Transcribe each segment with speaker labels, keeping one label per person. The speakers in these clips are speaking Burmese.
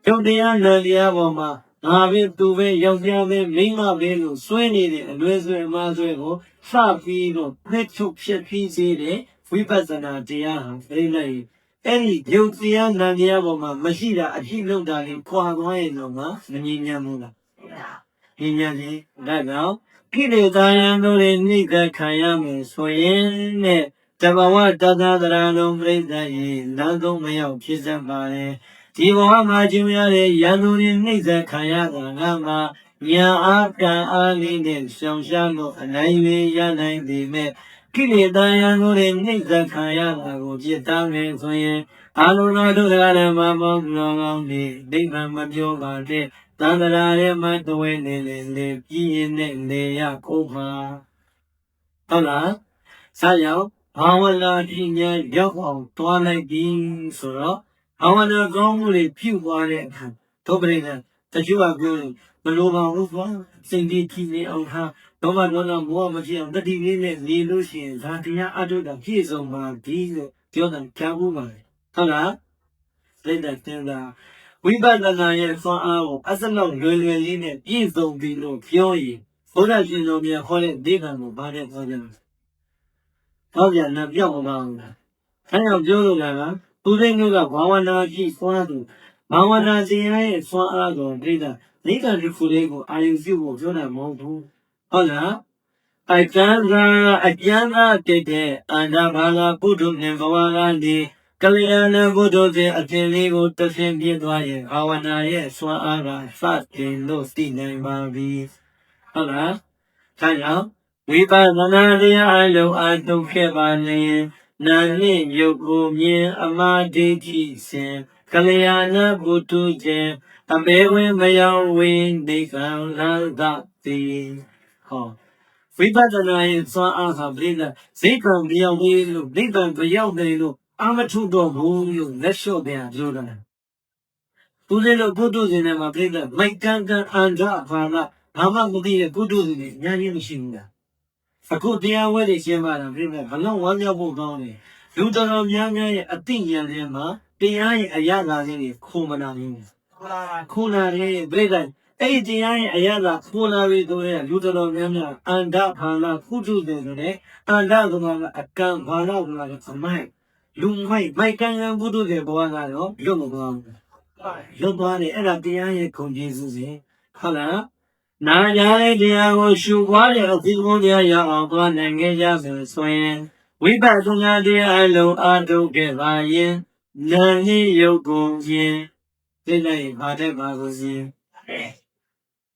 Speaker 1: ရုပ်တရားနာတရားပေါ်မှာငါပဲသူပဲယောက်ျားပဲမိန်းမပဲလို့စွဲနေတဲ့အလွဲဆွဲအမှားဆွဲကိုစပြီးတော့နှိမ့်ချုပ်ဖြစ်ပြီးစေတဲ့ဝိပဿနာတရားဟာပြိဋိနိအဲ့ဒီယုတ်တရားနာတရားပေါ်မှာမရှိတာအရှိလုံးတာလေးခွာသွားရင်တော့မငြင်းညမ်းဘူးလားငြင်းညမ်းရင်ဒါကြောင့်ကိလေသာယံတို့တွေနှိမ့်သက်ခံရမယ်ဆိုရင်နဲ့တဘာဝတသတရာလုံးပြိဋ္ဌာယေလမ်းသုံးမရောက်ဖြစ်စပ်ပါလေဒီဘဝမှာကျူရတဲ့ရန်သူတွေနှိမ့်သက်ခံရတာငါမှာညာအားကံအားလေးနဲ့ရှောင်ရှားလို့အနိုင်ရရနိုင်ပေမဲ့ကိလေသာယံတို့တွေနှိမ့်သက်ခံရတာကိုပြစ်တာမယ်ဆိုရင်အာလုံတော်တို့တရားဓမ္မပေါင်းလောင်းကောင်းနေနိဗ္ဗာန်မပြောပါတဲ့သန္တရာရဲ့မတဝဲနေလေပြည်ရင်နဲ့လေရကိုပါဟုတ်လားဆက်ရောက်ဘာဝနာပညာရောက်အောင်တွားလိုက်ပြီဆိုတော့ဘာဝနာကောင်းမှုတွေပြုသွားတဲ့အခါဒုပရိသတချို့ကပြောတယ်မလိုပါဘူးကွာစိတ်ကြီးကြီးနေအောင်ဟာတော့မတော့မောမဖြစ်အောင်တတိလေးနဲ့နေလို့ရှိရင်ဒါတရားအထုတာပြည့်စုံပါပြီလို့ပြောတယ်ကြားဘူးပါလေဟုတ်လားစိတ်တဲ့တင်တာဝိပဿနာရဲ့စွမ်းအားကိုအစလောက်လွယ်လွယ်လေးနဲ့ပြည့်စုံပြီလို့ပြောရင်ဘုရားရှင်တော်မြတ်ခေါ်တဲ့ဒေဂံကိုဘာတဲ့ခေါ်ကြလဲဟောပြန်တော့ပြောက်မပါဘူးလားအဲကြောင့်ပြောလို့လားသူသိမျိုးကဘာဝနာကြည့်စွမ်းသူဘာဝနာစီရဲ့စွမ်းအားကိုပြိတ္တာနိကတိခုလေးကိုအာယုပြုဖို့ပြောတာမဟုတ်ဘူးဟုတ်လားအကျဉ်းသာတဲ့အန္တဘာသာပုထုနှင့်ဘဝကနေကလျာဏဘုဒ္ဓရဲ့အဖြစ်လေးကိုတဆင်ပြသွားရင်ဘာဝနာရဲ့စွမ်းအားကစတင်လို့သိနိုင်ပါပြီဟုတ်လားဒါကြောင့်ဝိပဿနာတရားအလုံးအထုတ်ခဲ့ပါလေနာနှင့်ယုတ်ကိုမြင်အမှားဒိဋ္ဌိစဉ်ကလျာဏဘုဒ္ဓခြင်းအဘေဝင်မယောင်းဝင်းဒီကံလာသတိဟောဝိပဿနာရဲ့စွမ်းအားဟာပြိတ္တာဇိကံပြောင်းပြီးလို့နိဗ္ဗာန်ပြောင်းတယ်လို့အာမထုတော်ဘူးလို့လက်လျှော့ပြန်ပြောတာသူလည်းလို့ဘုဒ္ဓရှင်နဲ့မှာပြိတ္တာမိုက်ကန်းကန်အန္တဘာနာဘာမှမသိတဲ့ဘုဒ္ဓရှင်နဲ့ညာကြီးမရှိဘူးလားအခုတရားဝဲတွေရှင်းပါတာပြိတ္တာဘလုံးဝမ်းမြောက်ဖို့ကောင်းတယ်လူတော်များများရဲ့အသိဉာဏ်ထဲမှာတရားရဲ့အရာသာလေးတွေခိုးမနာဘူးခိုးလာတဲ့ပြိတ္တာအဲ့ဒီတရားရဲ့အရာသာခိုးလာပြီဆိုရင်လူတော်များများအန္တဘာနာဘုဒ္ဓရှင်ဆိုတဲ့အန္တကအကံဘာနာကအမိုက်လူမိုက်ကန်းဘုဒ္ဓရဲ့ဘဝကတော့လွတ်မသွားဘူးလွတ်သွားတယ်အဲ့ဒါတရားရဲ့ခုံကျေးဇူးစဉ်ဟုတ်လားနာကြတဲ့တရားကိုရှုပွားတဲ့အသိဉာဏ်တရားရအောင်သွားနိုင်ကြဆိုရင်ဝိပဿနာတရားအလုံးအထုတ်ခဲ့ပါရင်နာနှင့်ယုတ်ကိုမြင်သိလိုက်ပါတဲ့ပါကိုရှင်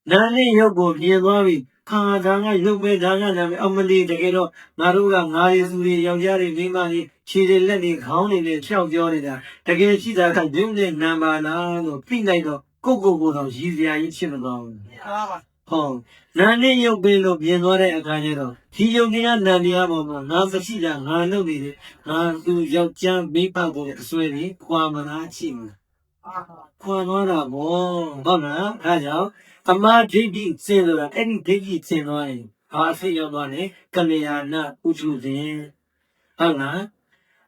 Speaker 1: နာနှင့်ယုတ်ကိုမြင်သွားပြီခါဒါကရုပ်ပဲဒါကလည်းအမလီတကယ်တော့ငါတို့ကငါရီစုတွေယောက်ျားတွေမိန်းမတွေခြေတွေလက်တွေခေါင်းတွေနဲ့ဖြောက်ပြောနေတာတကယ်ရှိတာကရုပ်နဲ့နာပါလားလို့ပြိလိုက်တော့ကိုတော့ရည်စရာကြီးဖြစ်မသွားဘူးဟုတ်နာနဲ့ရုပ်ပဲလို့မြင်သွားတဲ့အခါကျတော့ဒီယုတ်တရားနာတရားပေါ်မှာငါမရှိတာငါလုပ်နေတယ်ငါသူယောက်ျားမိဘကိုအစွဲပြီးခွာမလားရှိမလားခွာသွားတာဗောဟုတ်လားအဲကြောင့်အမှားဒိဋ္ဌိစင်ဆိုတာအဲ့ဒီဒိဋ္ဌိစင်သွားရင်ဘာအဖြစ်ရောက်သွားလဲကလျာဏပုထုဇဉ်ဟုတ်လား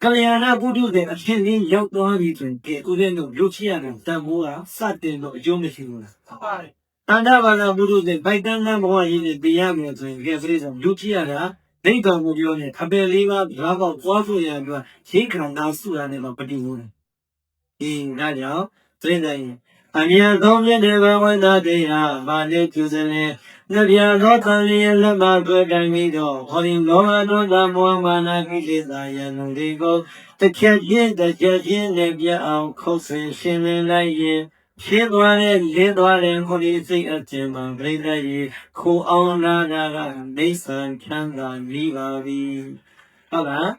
Speaker 1: ကလျာဏပုထုဇဉ်အဖြစ်လေးရောက်သွားပြီဆိုရင်ကဲဦးဇင်းတို့လူချရတဲ့တန်ဖိုးကစတင်တော့အကျိုးမရှိဘူးလားဟုတ်ပါတယ်တန်တာဘာသာပုထုဇဉ်ဗိုက်တန်းတန်းဘဝကြီးနဲ့တရားမယ်ဆိုရင်ကဲပြိဿလူချရတာဒိဋ္ဌံကိုပြောနေအပယ်လေးပါးဓာတ်ပေါက်သွားဆိုရန်အတွက်ရိခန္ဓာစုရတဲ့မှာပฏิဝုန်းဒီဒါကြောင့်ပြိဿရင်အမြတ်ဆုံးမြတ်တဲ့ဘဝနာတရားဘာလဲကျူစလဲနှပြသောသံဃာလက်မှာတွေ့တိုင်းပြီးတော့ဟောဒီလောဘဒေါသမောဟမာနကိလေသာယံတွေကိုတစ်ချက်ချင်းနဲ့ပြအောင်ခုတ်ဆွေရှင်းလင်းလိုက်ရင်ရှင်းသွားတဲ့လင်းသွားတဲ့ဟောဒီစိတ်အကျဉ်းမှာပြိဿရေခိုးအောင်လာတာကနေဆံချမ်းသာပြီးပါပြီဟုတ်လား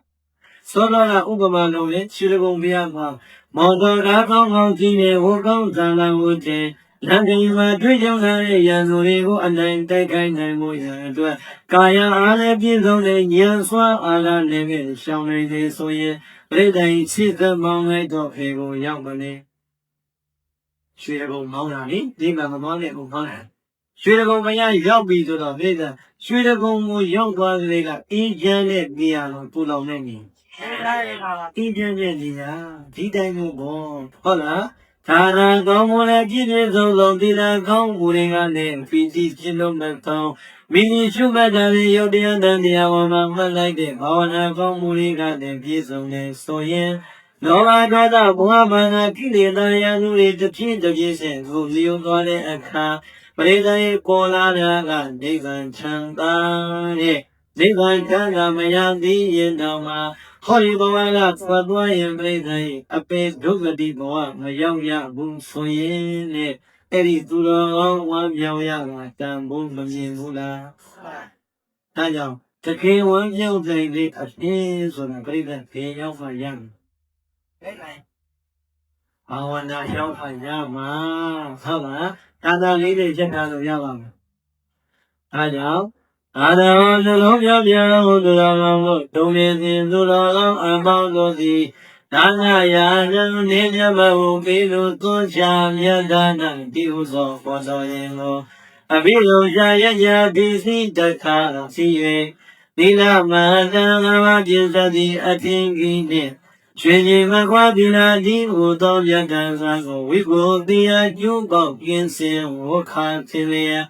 Speaker 1: သောတော်ကဥပမာလုံးနဲ့ခြေကုံပြမှာမော်တော်ဓာတ်ကောင်းကောင်းကြီးနဲ့ဝကောင်းသံလာဝတ်တဲ့လမ်းကြီးမှာတွေ့ကြုံလာတဲ့ရန်သူတွေကိုအနိုင်တိုက်ခိုက်နိုင်မှုရန်အတွက်ကာယအားလည်းပြည့်စုံတဲ့ဉာဏ်စွမ်းအားလည်းပဲရှောင်နေသေးဆိုရင်ပြိတ္တိုင်စိတ်သက်မောင်းလိုက်တော့ဖေကိုရောက်မလဲရွှေကုံမောင်းတာလေဒီမှာမမောင်းတဲ့ကိုမောင်းတာရွှေကုံမရရောက်ပြီဆိုတော့ပြိတ္တရွှေကုံကိုရောက်သွားတဲ့ကအေးချမ်းတဲ့နေရာကိုပူလောင်နေပြီအင်းကျင်းတဲ့နေရာဒီတိုင်းမျိုးပေါ့ဟုတ်လား သာနာကောင်းမှုလည်းပြည့်ပြည့်စုံစုံသီလကောင်းမှုတွေကလည်းပီတိဖြစ်လို့မကောင်းမိမိရှုမှတ်တဲ့ယုတ်တရားတရားဝမှာမှတ်လိုက်တဲ့ဘာဝနာကောင်းမှုတွေကလည်းပြည့်စုံနေဆိုရင်လောဘဒေါသမောဟမာနကိလေသာရာဟုတွေတစ်ပြည့်တစ်ပြည့်စဉ်ကိုလျောသွားတဲ့အခါပရိသေပေါ်လာတာကနိဗ္ဗာန်ချမ်းသာတဲ့နိဗ္ဗာန်ချမ်းသာမရသေးရင်တော့မှဟောဒီဘဝကသွားသွားရင်ပြိဿရဲ့အပေဒုက္ခတိဘဝမရောက်ရဘူးဆိုရင်တဲ့အဲ့ဒီသူတော်ကောင်းဝမ်းမြောက်ရတာတန်ဖို့မမြင်ဘူးလားဒါကြောင့်တကယ်ဝမ်းမြောက်တဲ့လေအင်းဆိုတာပြိဿဖေရောက်မှရမယ်ဘာဝနာရောက်မှရမှာဟုတ်လားသာသာလေးတွေချက်ထားလို့ရပါမယ်ဒါကြောင့်အာရဟောနှလုံးပြောပြဟုသူတော်ကောင်းတို့ဒုံနေစဉ်သူတော်ကောင်းအပေါင်းတို့သည်ဒါနရာဇံနေမြတ်မဟုပြီးလို့သွန်ချမြတ်ဒါနတိဟုသောပေါ်တော်ရင်ကိုအဘိဓမ္မာရကြပိစိတခါစီ၍သီလမဟံသံဃာပြစ္ဆတိအထင်ကြီးနှင့်ရွှေကြီးမခွာသီလတိဟုသောမြတ်တန်စွာကိုဝိကိုတိယကျုပ်ပေါကင်းစင်ဝခါဖြစ်လျက်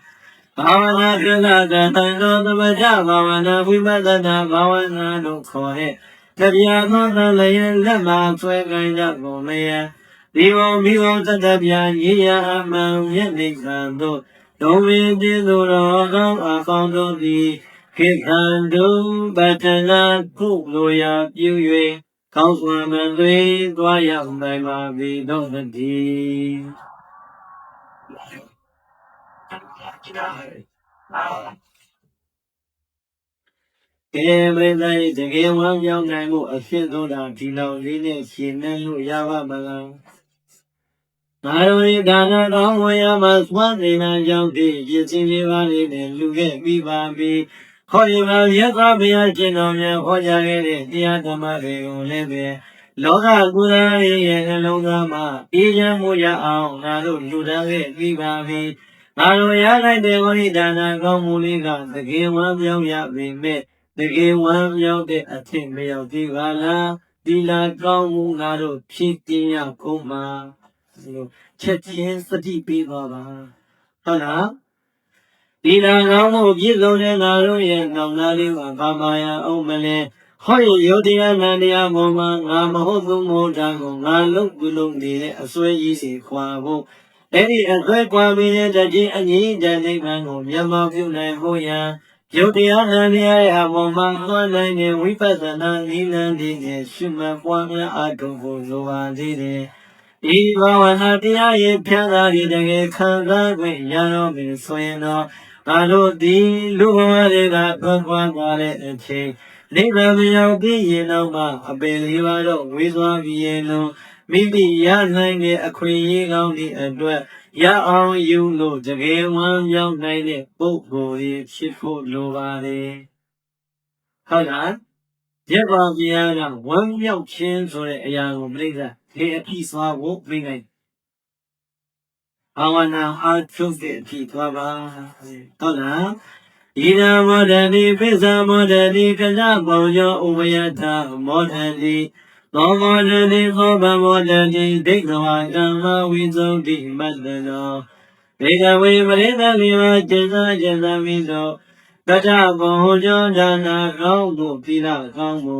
Speaker 1: ဘာဝနာပြလကံသောသမထဘာဝနာဝိပဿနာဘာဝနာတို့ခေါ်တဲ့တရားသောသလည်းလက်မှာဆွဲကိုင်းကြကုန်လျက်ဒီဘုံမိဘသတ္တပြညီရအမှန်မြတ်နိဗ္ဗာန်သို့ဒုံဝိတိသူတော်ကောင်းအပေါင်းတို့သည်ခေခန္တုပတ္တနာကုလိုရာပြု၍ကောင်းစွာမသွေးသွားရောက်နိုင်ပါ၏တို့တည်းကဲမင်းသားတကယ်ဝမ်းမြောက်နိုင်မှုအဖြစ်ဆုံးတာဒီလောက်လေးနဲ့ရှင်းနေလို့ရပါမလားငါတို့ဒီဒါနတော်ဝေယမှာစွမ်းနေနာကြောင့်ဒီရည်စင်းလေးပါးလေးနဲ့လူခဲ့ပြီးပါပြီခေါ်ရပါရက်သားဘုရားရှင်တော်များဟောကြားခဲ့တဲ့တရားဓမ္မတွေကိုလည်းပဲလောကကုသရေးရဲ့နှလုံးသားမှာအေးချမ်းမှုရအောင်ငါတို့လူသားခဲ့ပြီးပါပြီငါတို့ရလိုက်တဲ့ဝိဒါနကောင်းမှုလေးကတကယ်ဝမ်းမြောက်ရပေမဲ့တကယ်ဝမ်းမြောက်တဲ့အဖြစ်မရောက်သေးပါလားဒီလာကောင်းမှုငါတို့ဖြည့်တင်ရကုန်မှာချက်ချင်းစတိပေးသွားပါဟုတ်လားဒီလာကောင်းမှုပြည့်စုံတဲ့ငါတို့ရဲ့နောင်နာလေးကဘာမှရအောင်မလဲဟောရယောတရားနန္တရားပေါ်မှာငါမဟုတ်ဘူးမို့တာကိုငါလုံးပြုလုံးနေတဲ့အစွဲကြီးစီခွာဖို့အဲ့ဒီအစွဲခွာပြီးတဲ့တခြင်းအငြိတန်နိဗ္ဗာန်ကိုမျက်မှောက်ပြုနိုင်ဖို့ရန်ယုတ်တရားနန္တရားရဲ့အပေါ်မှာသွန်နိုင်တဲ့ဝိပဿနာနည်းလမ်းတွေနဲ့ရှုမှတ်ပွားများအားထုတ်ဖို့လိုပါသေးတယ်ဒီဘာဝနာတရားရဲ့ဖြန့်သာရတကယ်ခံစားခွင့်ရတော့ပြီဆိုရင်တော့ငါတို့ဒီလူဘဝတွေကသွန်ပွားသွားတဲ့အချိန်နိဗ္ဗာန်ရောက်ပြီးရင်တော့မှအပင်လေးပါတော့ဝေးသွားပြီးရင်လုံးမိမိရနိုင်တဲ့အခွင့်အရေးကောင်းတဲ့အတွက်ရအောင်ယူလို့တကယ်ဝမ်းမြောက်နိုင်တဲ့ပုဂ္ဂိုလ်ကြီးဖြစ်ဖို့လိုပါတယ်ဟုတ်လားရက်ပါဘုရားကဝမ်းမြောက်ခြင်းဆိုတဲ့အရာကိုပြိဿဒီအဖြစ်စွာဖို့ပြနိုင်ဘာဝနာအားထုတ်တဲ့အဖြစ်သွားပါဟုတ်လားဣဒံမောဒတိပိစ္ဆာမောဒတိကလပေါညောဥပယထာမောဒတိသောမောဒတိသောဗမောဒတိဒိဋ္ဌဝါကမ္မဝိသုဒ္ဓိမတ္တနောဘေကဝေပရိသလိဝจิตာจิตမိသောတတဘောညောဒါနာကောင်းမှုသီလကောင်းမှု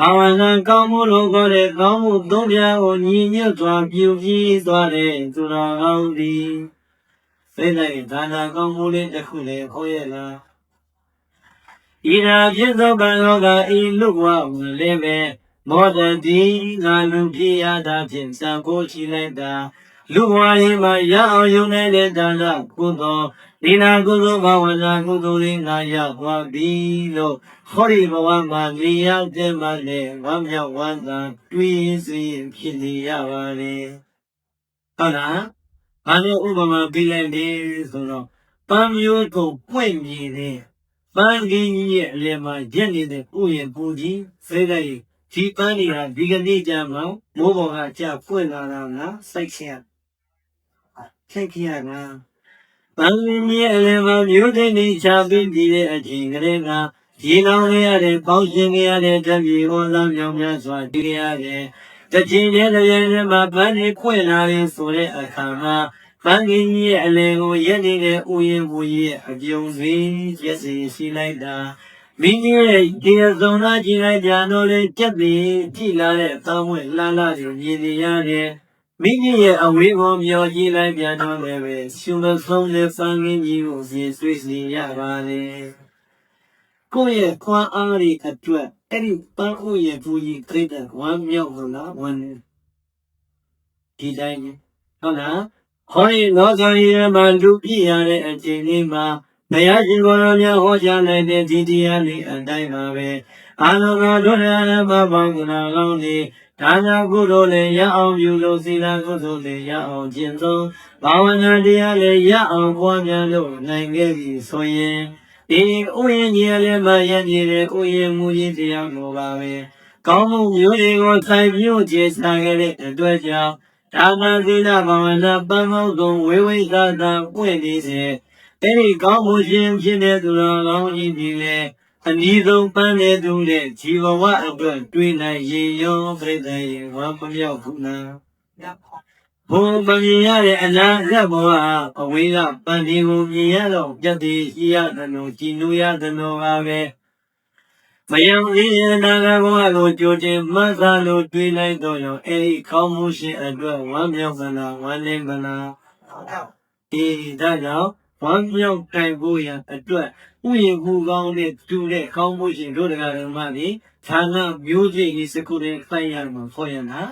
Speaker 1: အာဝဏကောင်းမှုလို့ခေါ်တဲ့ကောင်းမှုသုံးပြားကိုညီညွတ်စွာပြုပြီးသွားတဲ့သူတော်ကောင်းသည်သိတဲ့ဒါနာကောင်းမှုလေးတစ်ခုလည်းဟောရလားဣရာဖြစ်သောဘလောကဤလူဘဝဝင်လည်းပဲမောဒတိငါလူဖြစ်ရတာဖြင့်စံကိုချီလိုက်တာလူဘဝရင်မှာရအောင်ယုံနေတဲ့ဒါနကုသိုလ်ဒီနာကုသိုလ်ဘာဝနာကုသိုလ်တွေငါရသွားပြီလို့ဟောဒီဘဝမှာနေရောက်တဲ့မှလည်းဝမ်းမြောက်ဝမ်းသာတွေးစင်ဖြစ်နေရပါလေဟုတ်လားဘာလို့ဥပမာပေးလိုက်လဲဆိုတော့ပန်းမျိုးကိုပွင့်မြည်တဲ့ပန်းကြီးရဲ့အလယ်မှာရက်နေတဲ့ဥယျာဉ်ပူကြီးစိတ်လိုက်ဒီပန်းတွေကဒီကနေ့ကျမှမိုးပေါ်ကကြာပွင့်လာတာလားစိုက်ချင်ခိုက်ခရနာပန်းကြီးရဲ့အလယ်မှာမျိုးသိနေချပြီးပြီးတဲ့အချိန်ကလေးကရေလောင်းရတဲ့ပေါင်းရှင်ရတဲ့တပြေဟောသားမြောင်များစွာတည်ရတယ် တချင်းတဲ့တဲ့မှာပန်းနေခွင့်လာရင်ဆိုတဲ့အခါမှာပန်းကြီးရဲ့အလယ်ကိုရက်နေတဲ့ဥယျာဉ်ဘူးရဲ့အပြုံတွေကျက်စီရှိလိုက်တာမိကြီးရဲ့တရားစုံသားကြည့်လိုက်ကြတော့လေကြက်ပြီးကြည်လာတဲ့တောင်းဝဲလှလှတွေမြင်နေရတယ်မိကြီးရဲ့အဝေးကိုမျောကြည့်လိုက်ပြန်တော့လည်းပဲရှင်မဆုံးတဲ့ပန်းကြီးကိုရေဆွေးစီရပါလေကိုယ့်ရဲ့ခွန်အားတွေအတွက်အဲ့ဒီပန်းဥရဲ့ဘူးကြီးတိတ်တဲ့ဝမ်းမြောက်လို့လားဝမ်းဒီတိုင်းဟုတ်လားဟောဒီလောကကြီးမှာလူပြည့်ရတဲ့အချိန်လေးမှာဘုရားရှင်ကိုယ်တော်များဟောကြားလိုက်တဲ့ဒီတရားလေးအတိုင်းပါပဲအာလောကဒုရရမဘောင်းကနာကောင်းလေးဒါနာကုသိုလ်လည်းရအောင်ပြုလို့သီလကုသိုလ်လည်းရအောင်ကျင့်သုံးဘာဝနာတရားလည်းရအောင်ပွားများလို့နိုင်ခဲ့ပြီဆိုရင်ဒီဥယျာဉ်ကြီးလည်းမရနေတဲ့ဥယျာဉ်မူကြီးတရားလိုပါပဲကောင်းမှုမျိုးတွေကိုဆိုင်ပြုကျေစားခဲ့တဲ့အတွက်ကြောင့်ဒါနသီလဘာဝနာပန်းပေါင်းစုံဝေဝိသသာပွင့်နေတဲ့အဲ့ဒီကောင်းမှုရှင်ဖြစ်တဲ့သူတော်ကောင်းကြီးဒီလေအနည်းဆုံးပန်းတဲ့သူနဲ့ဇီဝဝအတွက်တွေးနိုင်ရေရောပြိတ္တရေဝမ်းမမြောက်ဘူးလားဘုံပမြင်ရတဲ့အနာဂတ်ဘဝအဝေးကပန်းဒီကိုမြင်ရတော့ပြတ်သေးရှိရတယ်လို့ကြည်နူးရတယ်လို့ပါပဲမယံဤနာဂဘဝကိုကြိုတင်မှတ်သားလို့တွေးလိုက်တော့ရောအဲ့ဒီကောင်းမှုရှင်အတွက်ဝမ်းမြောက်သလားဝမ်းနည်းသလားဒီဒါကြောင့်ဝမ်းမြောက်တိုင်ဖို့ရအတွက်ဥယျာဉ်မှုကောင်းတဲ့တူတဲ့ကောင်းမှုရှင်တို့တရားဓမ္မတွေဌာနမျိုးစိတ်ဒီစကုတဲ့စိုက်ရမှာခေါ်ရလား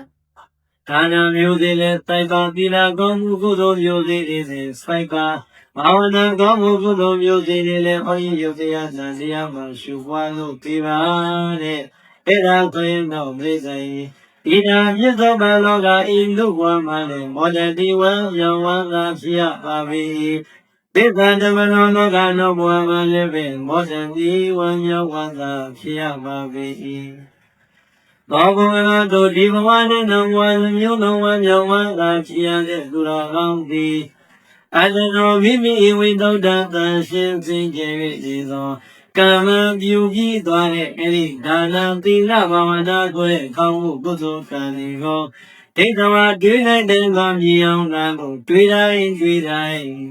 Speaker 1: ဌာနမျိုးစိတ်လည်းစိုက်ပါသီလကောင်းမှုကုသိုလ်မျိုးစိတ်တွေစိုက်ပါဘာဝနာကောင်းမှုကုသိုလ်မျိုးစိတ်တွေလည်းဟောရင်ယုတ်တရားစံတရားမှာရှုပွားလို့ပြပါတဲ့အဲ့ဒါဆိုရင်တော့ပြိဿယဒီနာမြတ်သောဘာလောကဤလူဘဝမှာလည်းမောတတိဝံယောဝံသာဖြစ်ရပါပြီသစ္စာဓမ္မနောလောကနောဘဝမှာလည်းပဲမောတတိဝံယောဝံသာဖြစ်ရပါပြီသောဘုရားတို့ဒီဘဝနဲ့နောဘဝမျိုးလုံးဝမြောက်ဝမ်းသာဖြစ်ရတဲ့သူတော်ကောင်းသည်အတနောမိမိဝိသုဒ္ဓသံရှင်စင်ကြယ်၏သောကမ္မပြုပြီးသွားတဲ့အဲ့ဒီဒါနသီလဘာဝနာကိုကောင်းမှုကုသိုလ်ကံတွေကိုဒိဋ္ဌဝါတွေးလိုက်တဲ့ကောင်းမြင်အောင်လားကိုတွေးတိုင်း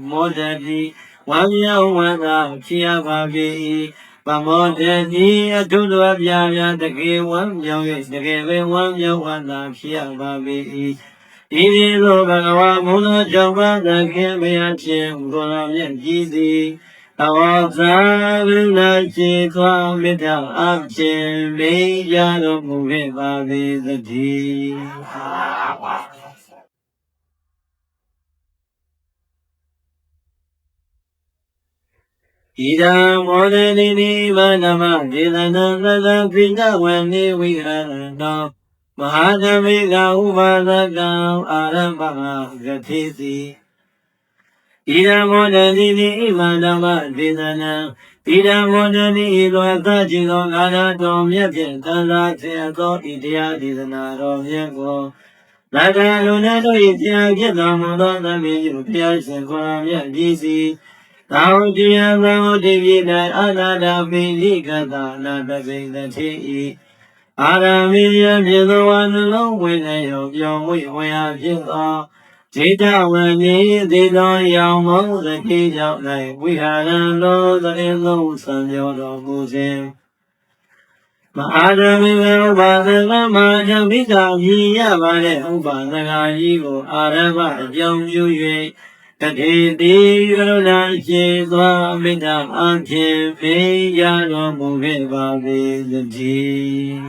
Speaker 1: မောတတိဝမ်းမြောက်ဝမ်းသာဖြစ်ရပါပြီပမောတတိအထုတော်ပြပြတကယ်ဝမ်းမြောက်၍တကယ်ပဲဝမ်းမြောက်ဝမ်းသာဖြစ်ရပါပြီဒီလိုဘဂဝါဘုရားကြောင့်ပါသခင်ဘုရားရှင်ကိုယ်တော်မြတ်ကြီးသည်သောသာဝိနာရှိသောမေတ္တာအခြင်းမေးရတော်မူခဲ့ပါပေသတည်းဣဒံမောဒတိနိဗ္ဗာနမဒေသနာသတ္တပိဏဝံနေဝိဟရတောမဟာဓမ္မိကဥပါဒကံအာရမဂတိတိဣဒံမောဒတိနိဣမန္တမဒေသနာဣဒံမောဒတိဤသောအသจิตသောအာရတော်မြတ်ဖြင့်သံသာစေသောဣတရားဒေသနာတော်မြတ်ကိုသတ္တလူနာတို့၏ပြာဖြစ်တော်မူသောသမီးတို့ဘုရားရှင်ကိုယ်မြတ်ကြီးစီသာဝတိယသံဝတိပိတံအနာဒပိလိကသာနာတပိသတိဤအာရမိယဖြစ်သောဝနှလုံးဝင်လျောပြောင်းဝိဝေယဖြစ်သောဇေတဝံမြေသေသောရောင်မောသတိကြောင့်၌ဝိဟာရံသောသရင်လုံးဆံပြောတော်မူခြင်းမဟာဓမ္မိဥပါဒကမဟာဓမ္မိကမြည်ရပါတဲ့ဥပါဒကကြီးကိုအာရမအကြောင်းပြု၍တတိတိကရုဏာရှိသောမေတ္တာအဖြစ်ပေရတော်မူခဲ့ပါပေသတည်း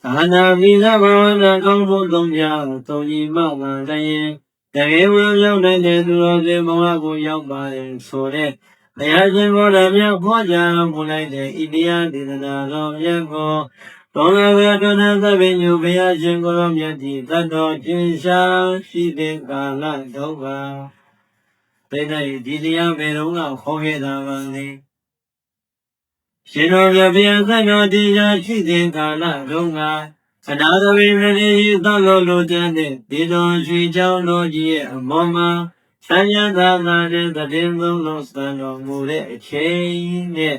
Speaker 1: သာနာမိသဘဝနာကောင်းဖို့သုံးပြသုံးကြီးမှမှန်တဲ့တကယ်ဝင်ရောက်တဲ့သူတော်စင်ဘဝကိုရောက်ပါတယ်ဆိုတဲ့တရားရှင်ဘောဓမြတ်ခေါ်ကြမူလိုက်တဲ့ဣတိယဒေသနာတော်မြတ်ကိုသောနာဝေဒနာသဗ္ဗညုဘုရားရှင်ကိုယ်တော်မြတ်ကြီးတတ်တော်ကျင့်ရှာရှိတဲ့ကာလတော့ပါဘယ်နဲ့ဒီတရားဘယ်တော့ကခေါ်ခဲ့တာပါလဲရှင်တော်မြတ်ဘုရားသတ်တော်တရားရှိတဲ့ကာလတော့ကအနာတဝိမတိသတ်တော်လိုတဲ့ဒီတော်ရွှေချောင်းတော်ကြီးရဲ့အမောမှာဆံရသာသာတဲ့တည်သုံးလုံးစံတော်မူတဲ့အချိန်နဲ့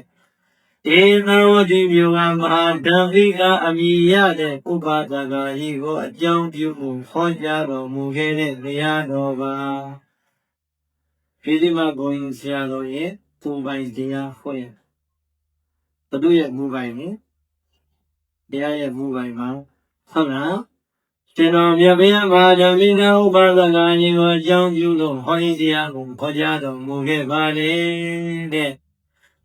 Speaker 1: ဧနဝတိမြို့ကမဟာဓမ္မိကအမိရတဲ့ဥပဒကကြီးကိုအကြောင်းပြုမှုဟောကြားတော်မူခဲ့တဲ့တရားတော်ပါဒီမှာဘုန်းကြီးဆရာတော်ရဲ့သူပိုင်တရားဟောရဘုသူရဲ့မူပိုင်နဲ့တရားရဲ့မူပိုင်မှာဟုတ်လားရှင်တော်မြတ်ဘုရားမဟာဓမ္မိကဥပဒကကြီးကိုအကြောင်းပြုလို့ဟောဒီတရားကိုဟောကြားတော်မူခဲ့ပါလေတဲ့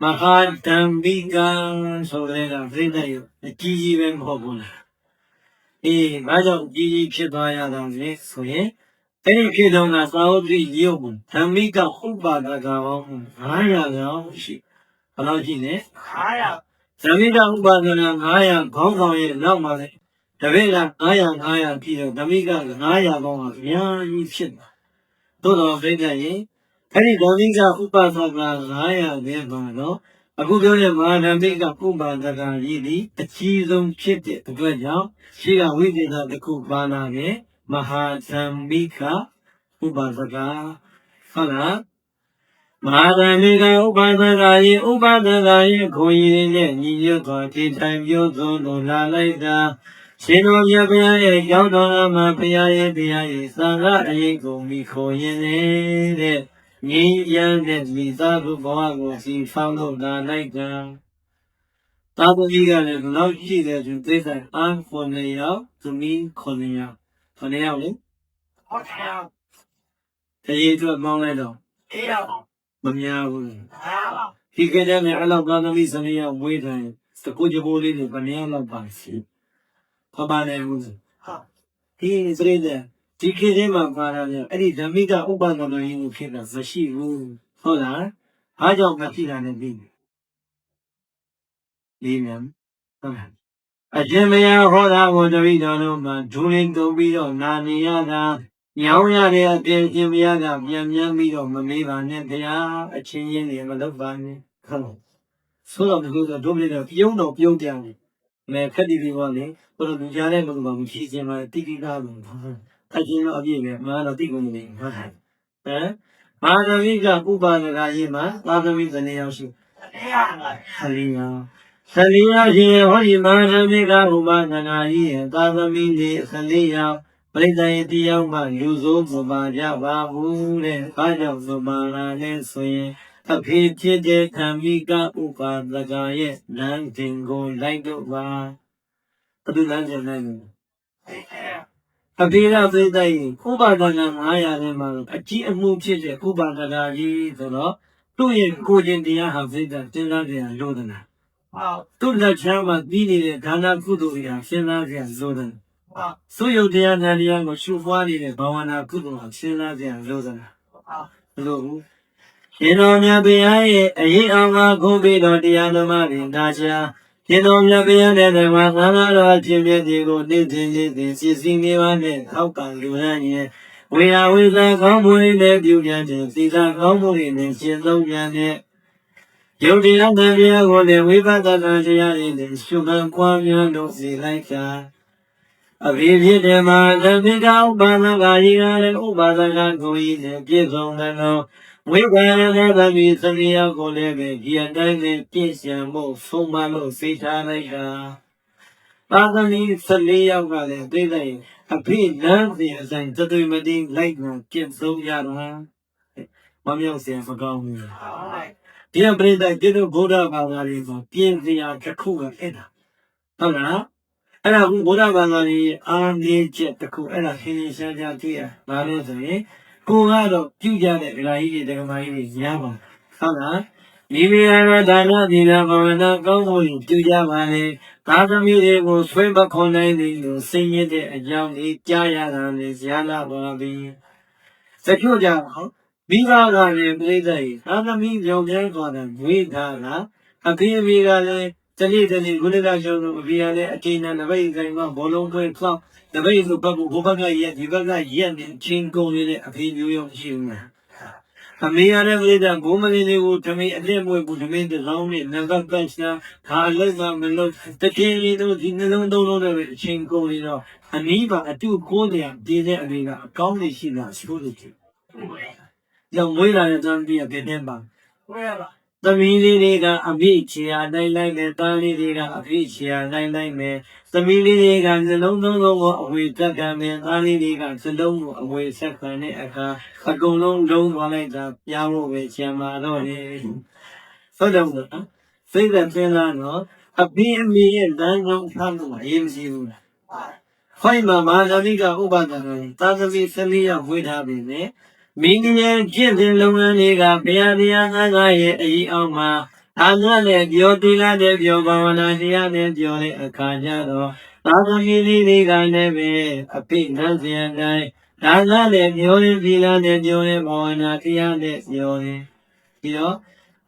Speaker 1: မဟာဓမ္မိကဆိုတဲ့ကပြိတ္တရအကြီးကြီးပဲမဟုတ်ဘူးလားဘာကြောင့်ကြီးကြီးဖြစ်သွားရတာလဲဆိုရင်အဲ့ဒီဖြစ်တော့ကသာဝတိရုပ်ကိုဓမ္မိကဥပါဒကပေါင်း900ကျော်ရှိဘယ်လောက်ရှိလဲ900ဓမ္မိကဥပါဒနာ900ခေါင်းဆောင်ရဲ့နောက်မှာလေတပည့်က900ပြီးတော့ဓမ္မိက900ပေါင်းကအများကြီးဖြစ်တာသို့တော်ပြိတ္တရင်အဲ့ဒီဓမ္မိကဥပါဒက900ပဲပါတော့အခုပြောတဲ့မဟာဓမ္မိကဥပါဒကကြီးဒီအကြီးဆုံးဖြစ်တဲ့အတွက်ကြောင့်ရှိကဝိသေသတစ်ခုပါလာတယ်မဟာဓမ္မိကဥပါဒကဟုတ်လားမဟာဓမ္မိကဥပါဒကကြီးဥပါဒကကြီးခွန်ကြီးနဲ့ညီညွတ်တော်ထိတိုင်ပြောသွန်းလို့လာလိုက်တာရှင်တော်မြတ်ဘုရားရဲ့ရောက်တော်မှာဘုရားရဲ့တရားရဲ့သံဃာအရေးကိုမိခိုးရင်တဲ့ညီရန်တဲ့မိသားစုဘဝကိုစီဖောင်းလို့လာလိုက်တာသာသမီကလည်းဘယ်လောက်ရှိတယ်သူသိတဲ့အား9ယောက်သမီး9ယောက်9ယောက်လေဟုတ်တယ်တရေအတွက်ပေါင်းလိုက်တော့အေးယောက်မများဘူးဒီကနေ့လည်းအဲ့လောက်သာသမီ9ယောက်ဝေးတယ်စကူကြိုးလေးတွေဘယ်နှယောက်လောက်ပါစီဖပါနေဘူးဟုတ်ဒီစရိတဲ့ဒီခေတ်ထဲမှာပါတာလေအဲ့ဒီဓမ္မိကဥပဒနာရင်းကိုဖြစ်တာမရှိဘူးဟုတ်လားအားကြောင့်မရှိတာနဲ့ပြီးလေးမြန်ဟုတ်လားအရှင်မယားဟောတာကိုတပိတော်တို့မှာဒူရင်းတုံပြီးတော့နာနေရတာညောင်းရတဲ့အပြင်ရှင်မယားကပြန်ပြီးတော့မမေးပါနဲ့တရားအချင်းချင်းတွေမလုပ်ပါနဲ့ဟုတ်ဆိုတော့ဒီလိုဆိုတို့ပြည်တော့ပြုံးတော့ပြုံးတယ်မဲခက်တီပြီးတော့လေဘုလိုလူကြားတဲ့လူကမဖြစ်ခြင်းမှာတိတိသားလို့အချင်းတော့အပြည့်ပဲမာတော့တိကုန်နေဟုတ်ဟမ်မာသမိကဥပါဒကရေးမှာသာသမီဇနေရောက်ရှိ14ယောက်ရှိဟောဒီမာသမိကဥပါဒကရေးရဲ့သာသမီတွေ14ယောက်ပရိသတ်ရဲ့တရားမှလူစိုးမပါကြပါဘူးတဲ့ဘာကြောင့်ဆိုပါလားလဲဆိုရင်အဖေဖြစ်တဲ့ဓမ္မိကဥပါဒကရဲ့လမ်းစဉ်ကိုလိုက်တော့ပါဘယ်လိုလမ်းစဉ်လဲအဖေကသိတဲ့ဥပါဒက900ထဲမှာအကြီးအမှုဖြစ်တဲ့ဥပါဒကကြီးဆိုတော့သူ့ရဲ့ကိုယ်ကျင်တရားဟာသိတဲ့စဉ်းစားကြရလို့တနာသူ့လက်ချမ်းမှာပြီးနေတဲ့ဒါနကုသိုလ်တွေဟာစဉ်းစားကြရလို့တနာသုယုတ်တရားနဲ့တရားကိုရှုပွားနေတဲ့ဘာဝနာကုသိုလ်ဟာစဉ်းစားကြရလို့တနာဘလို့ရှင်တော်မြတ်ဘုရားရဲ့အရေးအောင်မှာခုပြီးတော့တရားဓမ္မတွေဒါချာရှင်တော်မြတ်ဘုရားတဲ့မှာသံဃာတော်အချင်းမြတ်တွေကိုနေ့စဉ်ပစ္စည်းနေပါနဲ့ထောက်ကံလူရန်ရဲ့ဝေယဝိသကောင်းမှုတွေနဲ့ပြုပြန်တဲ့သီလကောင်းမှုတွေနဲ့ရှင်းဆုံးပြန်တဲ့ယုတ်တရားတရားကိုလည်းဝိပဿနာတရားတွေနဲ့ရှုမှန်ပွားများလို့စီလိုက်တာအဘိဓိဓမ္မသတိကဥပါဒကကြီးကလည်းဥပါဒကကိုကြီးနဲ့ပြည့်စုံတယ်လို့ဝိပဿနာသမီးစရိယကိုလည်းပဲဒီအတိုင်းနဲ့ပြည့်စုံဖို့ဆုံးမလို့သိထားလိုက်တာသာသမီ14ယောက်ကလည်းသိလိုက်အဖိလမ်းစဉ်အတိုင်းသတ္တမတိလိုက်မှပြည့်စုံရတော့မမြောက်စရာမကောင်းဘူးဒီအပရိသတ်ကျေတို့ဗုဒ္ဓဘာသာလေးဆိုပြင်းစရာတစ်ခုပဲအဲ့ဒါဟုတ်လားအဲ့ဒါကဗုဒ္ဓဘာသာလေးအားနည်းချက်တစ်ခုအဲ့ဒါရှင်းရှင်းရှားရှားသိရဘာလို့ဆိုရင်ကိုကတော့ပြုကြတဲ့ဒကာကြီးတွေဒကာမကြီးတွေညားပါဟုတ်လားမိမိကတော့ဒါနသီလဘာဝနာကောင်းမှုပြုကြပါလေသာသမီတွေကိုဆွေးမခွန်နိုင်သေးလို့စိတ်ရတဲ့အကြောင်းလေးကြားရတာလေဇာနာပါပြီစချို့ကြဟုတ်မိဘကလည်းပြိဿရေသာသမီကြောင့်ကျန်းသွားတယ်ဝိထားတာအဖေအမေကလည်းတနေ့ကုလကရှုံးလို့အဖေကလည်းအချိန်နဲ့တပိတ်ဆိုင်ကဘောလုံးခွဲဖောက်တပိတ်ဆိုဘက်ကိုဘုဘကရက်ဒီဘက်ကရက်နေချင်းကုန်နေတဲ့အဖေမျိုးရောရှိဦးမှာအမေရတဲ့ပြည်သားဘုံမလင်းတွေကိုဓမေအလက်မွေးဘူးဓမေတစောင်းနဲ့နံပါတ်ပတ်ရှာဒါအလုပ်ကမလုပ်တကယ်ကြီးတို့ဒီနှလုံးသုံးလုံးနဲ့အချင်းကုန်နေတော့အနည်းပါအတူကိုးတယ်တည်တဲ့အမေကအကောင်းနေရှိတာရှိလို့ကြည့်ကြောင့်မွေးလာတဲ့တန်းပြီးပြင်းနေပါ သမီးလေးတွေကအပြည့်ချရာတိုင်းလိုက်မယ်သားလေးတွေကအပြည့်ချရာတိုင်းလိုက်မယ်သမီးလေးတွေကနှလုံးသုံးလုံးကိုအဝေသက်ကမယ်သားလေးတွေကစလုံးကိုအဝေဆက်ခံတဲ့အခါအကုန်လုံးလုံးသွားလိုက်တာပြားဖို့ပဲကျန်ပါတော့တယ်ဟုတ်တယ်မို့နော်စိတ်သက်သင်လာတော့အပြည့်အမီရဲ့လမ်းကြောင်းထားလို့အရေးမရှိဘူးလားခိုင်းမှာမဟာသမီးကဥပဒနာသာသမီ14ယောက်ဝေထားပြီနဲ့မင်းကြီးရဲ့ကျင့်တဲ့လုပ်ငန်းတွေကဘုရားတရားငါးရဲ့အရေးအောင်မှာအာငါနဲ့ပြောတိလာနဲ့ပြောဘာဝနာတရားနဲ့ပြောတဲ့အခါကျတော့သာသမီလေးတွေကလည်းပဲအပိနတ်စရတိုင်းဒါငါနဲ့ပြောရင်တိလာနဲ့ပြောရင်ဘာဝနာတရားနဲ့ပြောရင်ပြီးတော့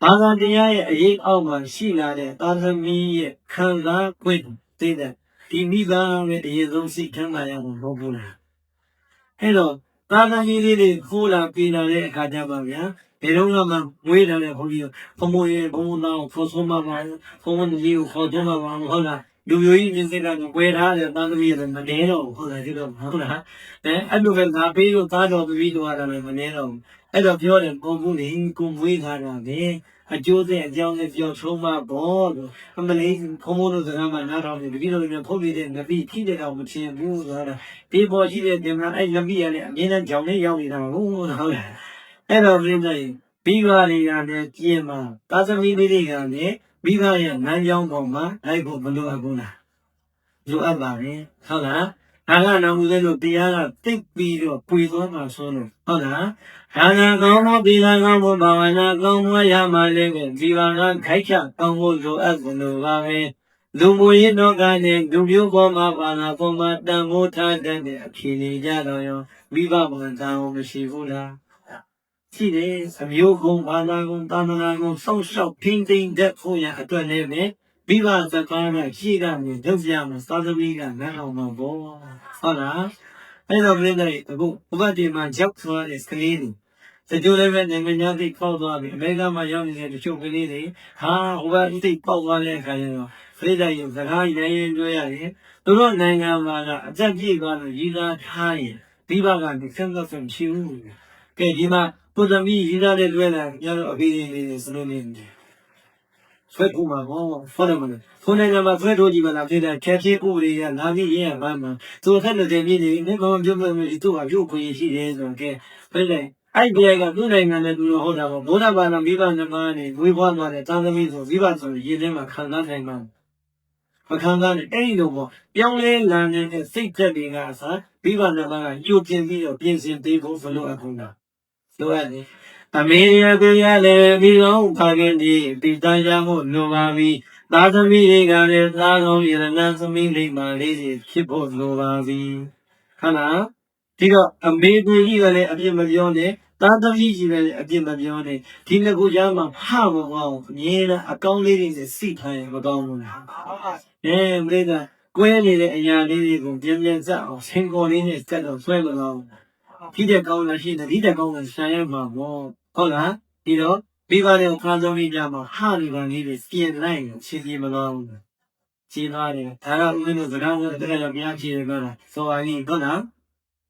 Speaker 1: ဘာသာတရားရဲ့အရေးအောက်မှာရှိလာတဲ့သာသမီရဲ့ခံစား권သိတဲ့ဒီမိဘရဲ့အရေးဆုံးစိတ်ထမ်းလာရမှာမဟုတ်ဘူးလားအဲ့တော့သာသမီလေးတွေခိုးလာပြေးလာတဲ့အခါကျပါဗျာဘယ်တော့မှမွေးတယ်လေဘုန်းကြီးဘုံဘုံရဲ့ဘုံဘုံသားကိုခေါ်ဆုံးမှာပါဘုံဘုံကြီးကိုခေါ်ဆုံးမှာပါဟုတ်လားလူမျိုးကြီးပြင်စင်တာကိုွယ်ထားတယ်သာသမီရဲ့မနေတော့ဟုတ်လားဒီလိုဟုတ်လားအဲ့လိုပဲငါပေးလို့သားတော်ပြီးတော့ရတယ်မနေတော့အဲ့တော့ပြောတယ်ဘုံဘုံလေးကိုမွေးထားတာပဲအကျိုးတဲ့အကြောင်းနဲ့ပြောဆုံးမှာပေါ့လို့အမလေးဘုံဘုံတို့စကားမှနားထောင်တယ်တပည့်တော်တွေဖုတ်ပြီးတဲ့နဗီဖြစ်တဲ့တော့မထင်ဘူးဆိုတာဒီပေါ်ရှိတဲ့တင်မအဲ့နဗီရလည်းအမြဲတမ်းကြောင်လေးရောက်နေတာဟုတ်ဟုတ်လားအဲ့တော့ပြင်းတယ်ပြီးပါလေရတယ်ကျင်းမှာသာသမီလေးတွေကလည်းမိဘရဲ့နန်းကြောင်းပေါ်မှာလိုက်ဖို့မလိုအပ်ဘူးလားလိုအပ်ပါပဲဟုတ်လားဒါကနောက်ဦးလေးတို့တရားကတိတ်ပြီးတော့ပွေသွားမှာဆိုလို့ဟုတ်လားဒါကကောင်းသောဒီကကောင်းဖို့ဘာဝနာကောင်းဖို့ရမှလည်းပဲဒီဘာကခိုက်ချကောင်းဖို့လိုအပ်ကုန်လို့ပါပဲလူမှုရေးတော့ကလည်းလူမျိုးပေါ်မှာပါလာပေါ်မှာတန်ဖိုးထားတဲ့အခြေအနေကြတော့ရောမိဘဘဝတန်ဖို့မရှိဘူးလားရှိတယ်အမျိုးကုန်းဘာသာကုန်းတာမန်ကုန်းစောင့်ရှောက်ထိန်းသိမ်းတဲ့ဖို့ရအတွက်လည်းပဲမိဘစကားနဲ့ရှိတာမျိုးလုပ်ပြမှာသာသမီကနားအောင်မှာပေါ့ဟုတ်လားအဲ့တော့ပြင်းတယ်အခုဥပဒေမှာကြောက်သွားတဲ့ကလေးတွေတချို့လည်းပဲနိုင်ငံသားသိပေါက်သွားပြီအမေရိကန်မှာရောက်နေတဲ့တချို့ကလေးတွေဟာဟိုဘက်သိပေါက်သွားတဲ့အခါကျတော့ပြိတ္တရုံစကားရရင်တွေ့ရတယ်သူတို့နိုင်ငံမှာကအသက်ပြည့်သွားလို့ရည်သားထားရင်ဒီဘကနေစံသက်ဆုံးရှိဘူးကဲဒီမှာပုသမီးရည်သားတဲ့တွေ့လာညတော့အပေးလေးတွေစလို့နေတယ်ဆွဲကူမှာပေါ့ဟုတ်တယ်မလားခုနကမှဆွဲထိုးကြည့်ပါလားဖြစ်တဲ့ချက်ချင်းဥပဒေကလာပြီးရေးရပါမှာသူထက်တဲ့ပြည်နေနေဘာမှပြောမလို့သူ့ဟာပြုတ်ခွင့်ရှိတယ်ဆိုတော့ကဲပြိတ္တအဲ့ဒီကသူ့နိုင်ငံနဲ့သူတို့ဟုတ်တာပေါ့ဘုရားဘာသာမိဘနှမနဲ့ဝေးဖွားသွားတဲ့သာသမီဆိုမိဘဆိုရင်ထဲမှာခံစားနိုင်မှာမခံစားနဲ့အဲ့ဒီလိုပေါ့ပြောင်းလဲလာနေတဲ့စိတ်သက်တွေကအစားမိဘနှမကညှို့ပြင်ပြီးတော့ပြင်ဆင်ပေးဖို့ဘလို့အခုလားလိုအပ်တယ်အမေရကရလည်းပြီးတော့ဖခင်ဒီတိတရမှုလိုပါပြီသာသမီတွေကလည်းသာကောင်းရတနာသမီးလေးမှလေးတွေဖြစ်ဖို့လိုပါပြီဟုတ်လားဒီတော့အမေကြီးကလည်းအပြစ်မပြောနဲ့သာသမီကြီးလည်းအပြစ်မပြောနဲ့ဒီနှစ်ခုကြားမှာဖမကောင်းအမြဲတမ်းအကောင်းလေးတွေနဲ့စိတ်ထိုင်မကောင်းဘူးလားမလေးကကွဲနေတဲ့အရာလေးတွေကိုပြင်းပြင်းစအောင်ဆင်ကော်လေးနဲ့စက်တော့ဆွဲမကောင်းဒီတဲ့ကောင်းလားရှိတယ်ဒီတဲ့ကောင်းလားဆံရမှာပေါ့ဟုတ်လားဒီတော့ပြီးပါတဲ့ခါသမီးကြမှာဟာဒီကလေးတွေပြင်လိုက်ရင်ရှင်းပြမကောင်းဘူးရှင်းသွားတယ်ဒါကဦးတို့စကားကိုတကယ်တော့ပြချင်တယ်ကတော့ဆိုပါပြီဟုတ်လား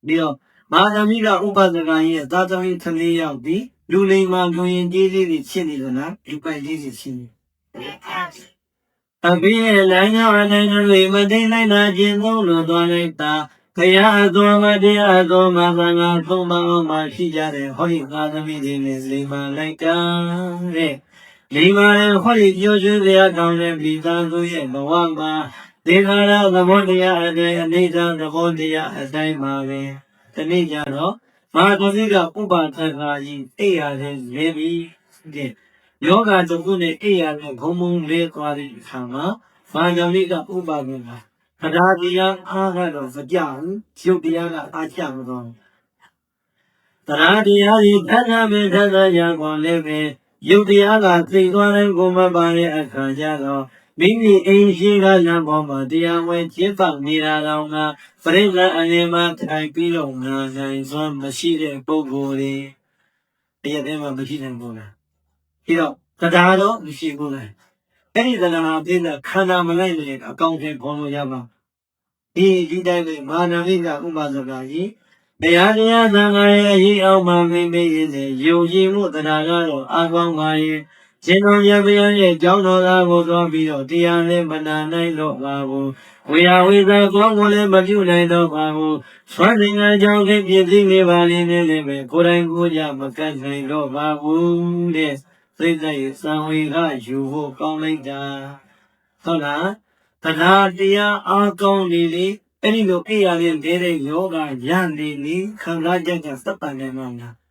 Speaker 1: ပြီးတော့မဟာသမီးကဥပဒကရဲ့သာသမီ14ယောက်ပြီးလူလိမ္မာလူရင်ကြီးလေးတွေဖြစ်နေလို့လားလူပိုင်ကြီးတွေဖြစ်နေအဘိရဲ့လမ်းကြောင်းအနေနဲ့လေမသိနိုင်တာကျင့်သုံးလို့သွားလိုက်တာခရအတော်မတရားအတော်မှာသံဃာသုံးပါးမှာရှိကြတယ်ဟောဒီသာသမီတွေနဲ့လိမ္မာလိုက်တာတဲ့လိမ္မာရဲ့ဟောဒီပြောရွှင်စရာကောင်းတဲ့မိသားစုရဲ့ဘဝမှာဒေခါရသဘောတရားအတိုင်းအနေသာသဘောတရားအတိုင်းပါပဲဒီနေ့ကျတော့မဟာသမီးကဥပသက္ကာကြီးအိယာနဲ့လဲပြီးတဲ့ယောဂတုကုနဲ့အိယာနဲ့ဘုံဘုံလဲသွားတဲ့အခါမှာမဟာသမီးကဥပကင်တာတရားတရားအားကတော့မကြဘူးရုပ်တရားကအားကြမသွားဘူးတရားတရားကြီးထပ်ထပ်ပဲထပ်ထပ်ရကုန်လည်းပဲရုပ်တရားကသိသွားတဲ့ကိုမပါတဲ့အခါကျတော့မိမိအိမ်ရှိကလမ်းပေါ်မှာတရားဝင်ကျင့်ပတ်နေတာတော့ကပရိသတ်အနေမှာထိုင်ပြီးတော့ငါနိုင်စွမ်းမရှိတဲ့ပုဂ္ဂိုလ်တွေတရားထဲမှာမရှိနိုင်ဘူးလားဒီတော့တရားတော့မရှိဘူးလားအဲ့ဒီတရားအပြည့်နဲ့ခန္ဓာမလိုက်လေအကောင့်ထဲပေါ်လို့ရပါဒီတိုင်းပဲမာနမိကဥပဇကကြီးတရားတရားသံဃာရဲ့အရေးအောင်မှမိမိရဲ့ယုံကြည်မှုတရားကတော့အကောင်းပါရဲ့ ရှင်တော်မြတ်ဗျာရဲ့ကြောင်းတော်သားကိုသွားပြီးတော့တရားလည်းမနာနိုင်တော့ပါဘူးဝေယဝေသာကောင်းကိုလည်းမပြုနိုင်တော့ပါဘူးဆွမ်းစဉ်ကကြောင့်ဖြစ်ဖြစ်ပြီးနေပါလိမ့်မယ်လည်းပဲကိုယ်တိုင်ကိုယ်ကြမကတ်နိုင်တော့ပါဘူးတဲ့စိတ်သက်ရဲ့စံဝေကယူဖို့ကောင်းလိုက်တာဟုတ်လားတရားတရားအားကောင်းနေလေအဲ့ဒီလိုအိယာရဲ့တဲ့ယောဂရနေလေခံစားချက်ကြောင့်စက်ပန်နေမှာလား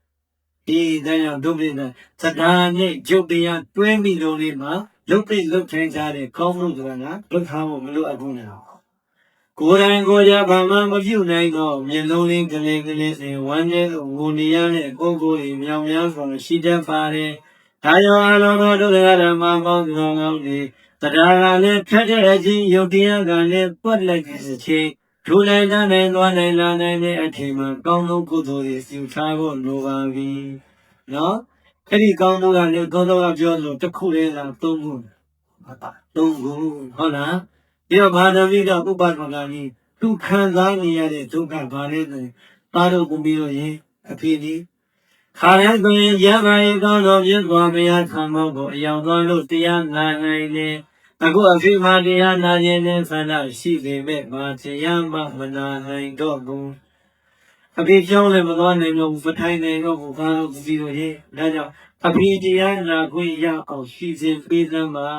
Speaker 1: ဒီတရားဒုပိနတရားနဲ့ကျုပ်တရားတွဲပြီးလို့လေးမှာလုတ်ပိလုတ်ထိုင်ကြတဲ့ကောင်းမှုဆိုတာကလုတ်ထားဖို့မလိုအပ်ဘူးနော်ကိုယ်တိုင်ကိုယ်ကြဘာမှမပြုနိုင်တော့မျက်လုံးလေးကလေးကလေးစင်ဝမ်းနဲ့ငိုနေရတဲ့ကိုယ်ကိုယ်ကြီးမြောင်များစွာရှိတတ်ပါတယ်ဒါကြောင့်အလုံးစုံဒုက္ခဓမ္မပေါင်းစုံကောင်းနေတရားကလည်းဖြတ်တဲ့အချင်းယုတ်တရားကလည်းပွက်လိုက်တဲ့အချင်းထူလိုက်နိုင်သွားနိုင်လာနိုင်တဲ့အချိန်မှာကောင်းသောကုသိုလ်တွေပြုထားဖို့လိုပါပြီနော်အဲ့ဒီကောင်းသောကလည်းသောသောကပြောလို့တစ်ခုလေးလားသုံးခုသုံးခုဟုတ်လားပြီးတော့ဘာသာပြီးတော့ဥပဒနာကြီးသူခံစားနေရတဲ့ဒုက္ခဘာလဲဆိုရင်သားတို့ကိုပြီးတော့ရင်အဖေဒီခါရဲဆိုရင်ရပါရင်ကောင်းတော်ပြည့်စွာဘုရားခံဖို့ကိုအယောင်သွားလို့တရားနာနိုင်တယ်အခုအဖေမှာတရားနာခြင်းနဲ့ဆန္ဒရှိပေမဲ့မတရားမှမနာနိုင်တော့ဘူးအဖေကြောင်းလည်းမသွားနိုင်တော့ဘူးမထိုင်နိုင်တော့ဘူးဘာလို့ပြီးတော့ရေဒါကြောင့်အဖေတရားနာခွင့်ရအောင်ရှိစဉ်ပေးသမ်းပါ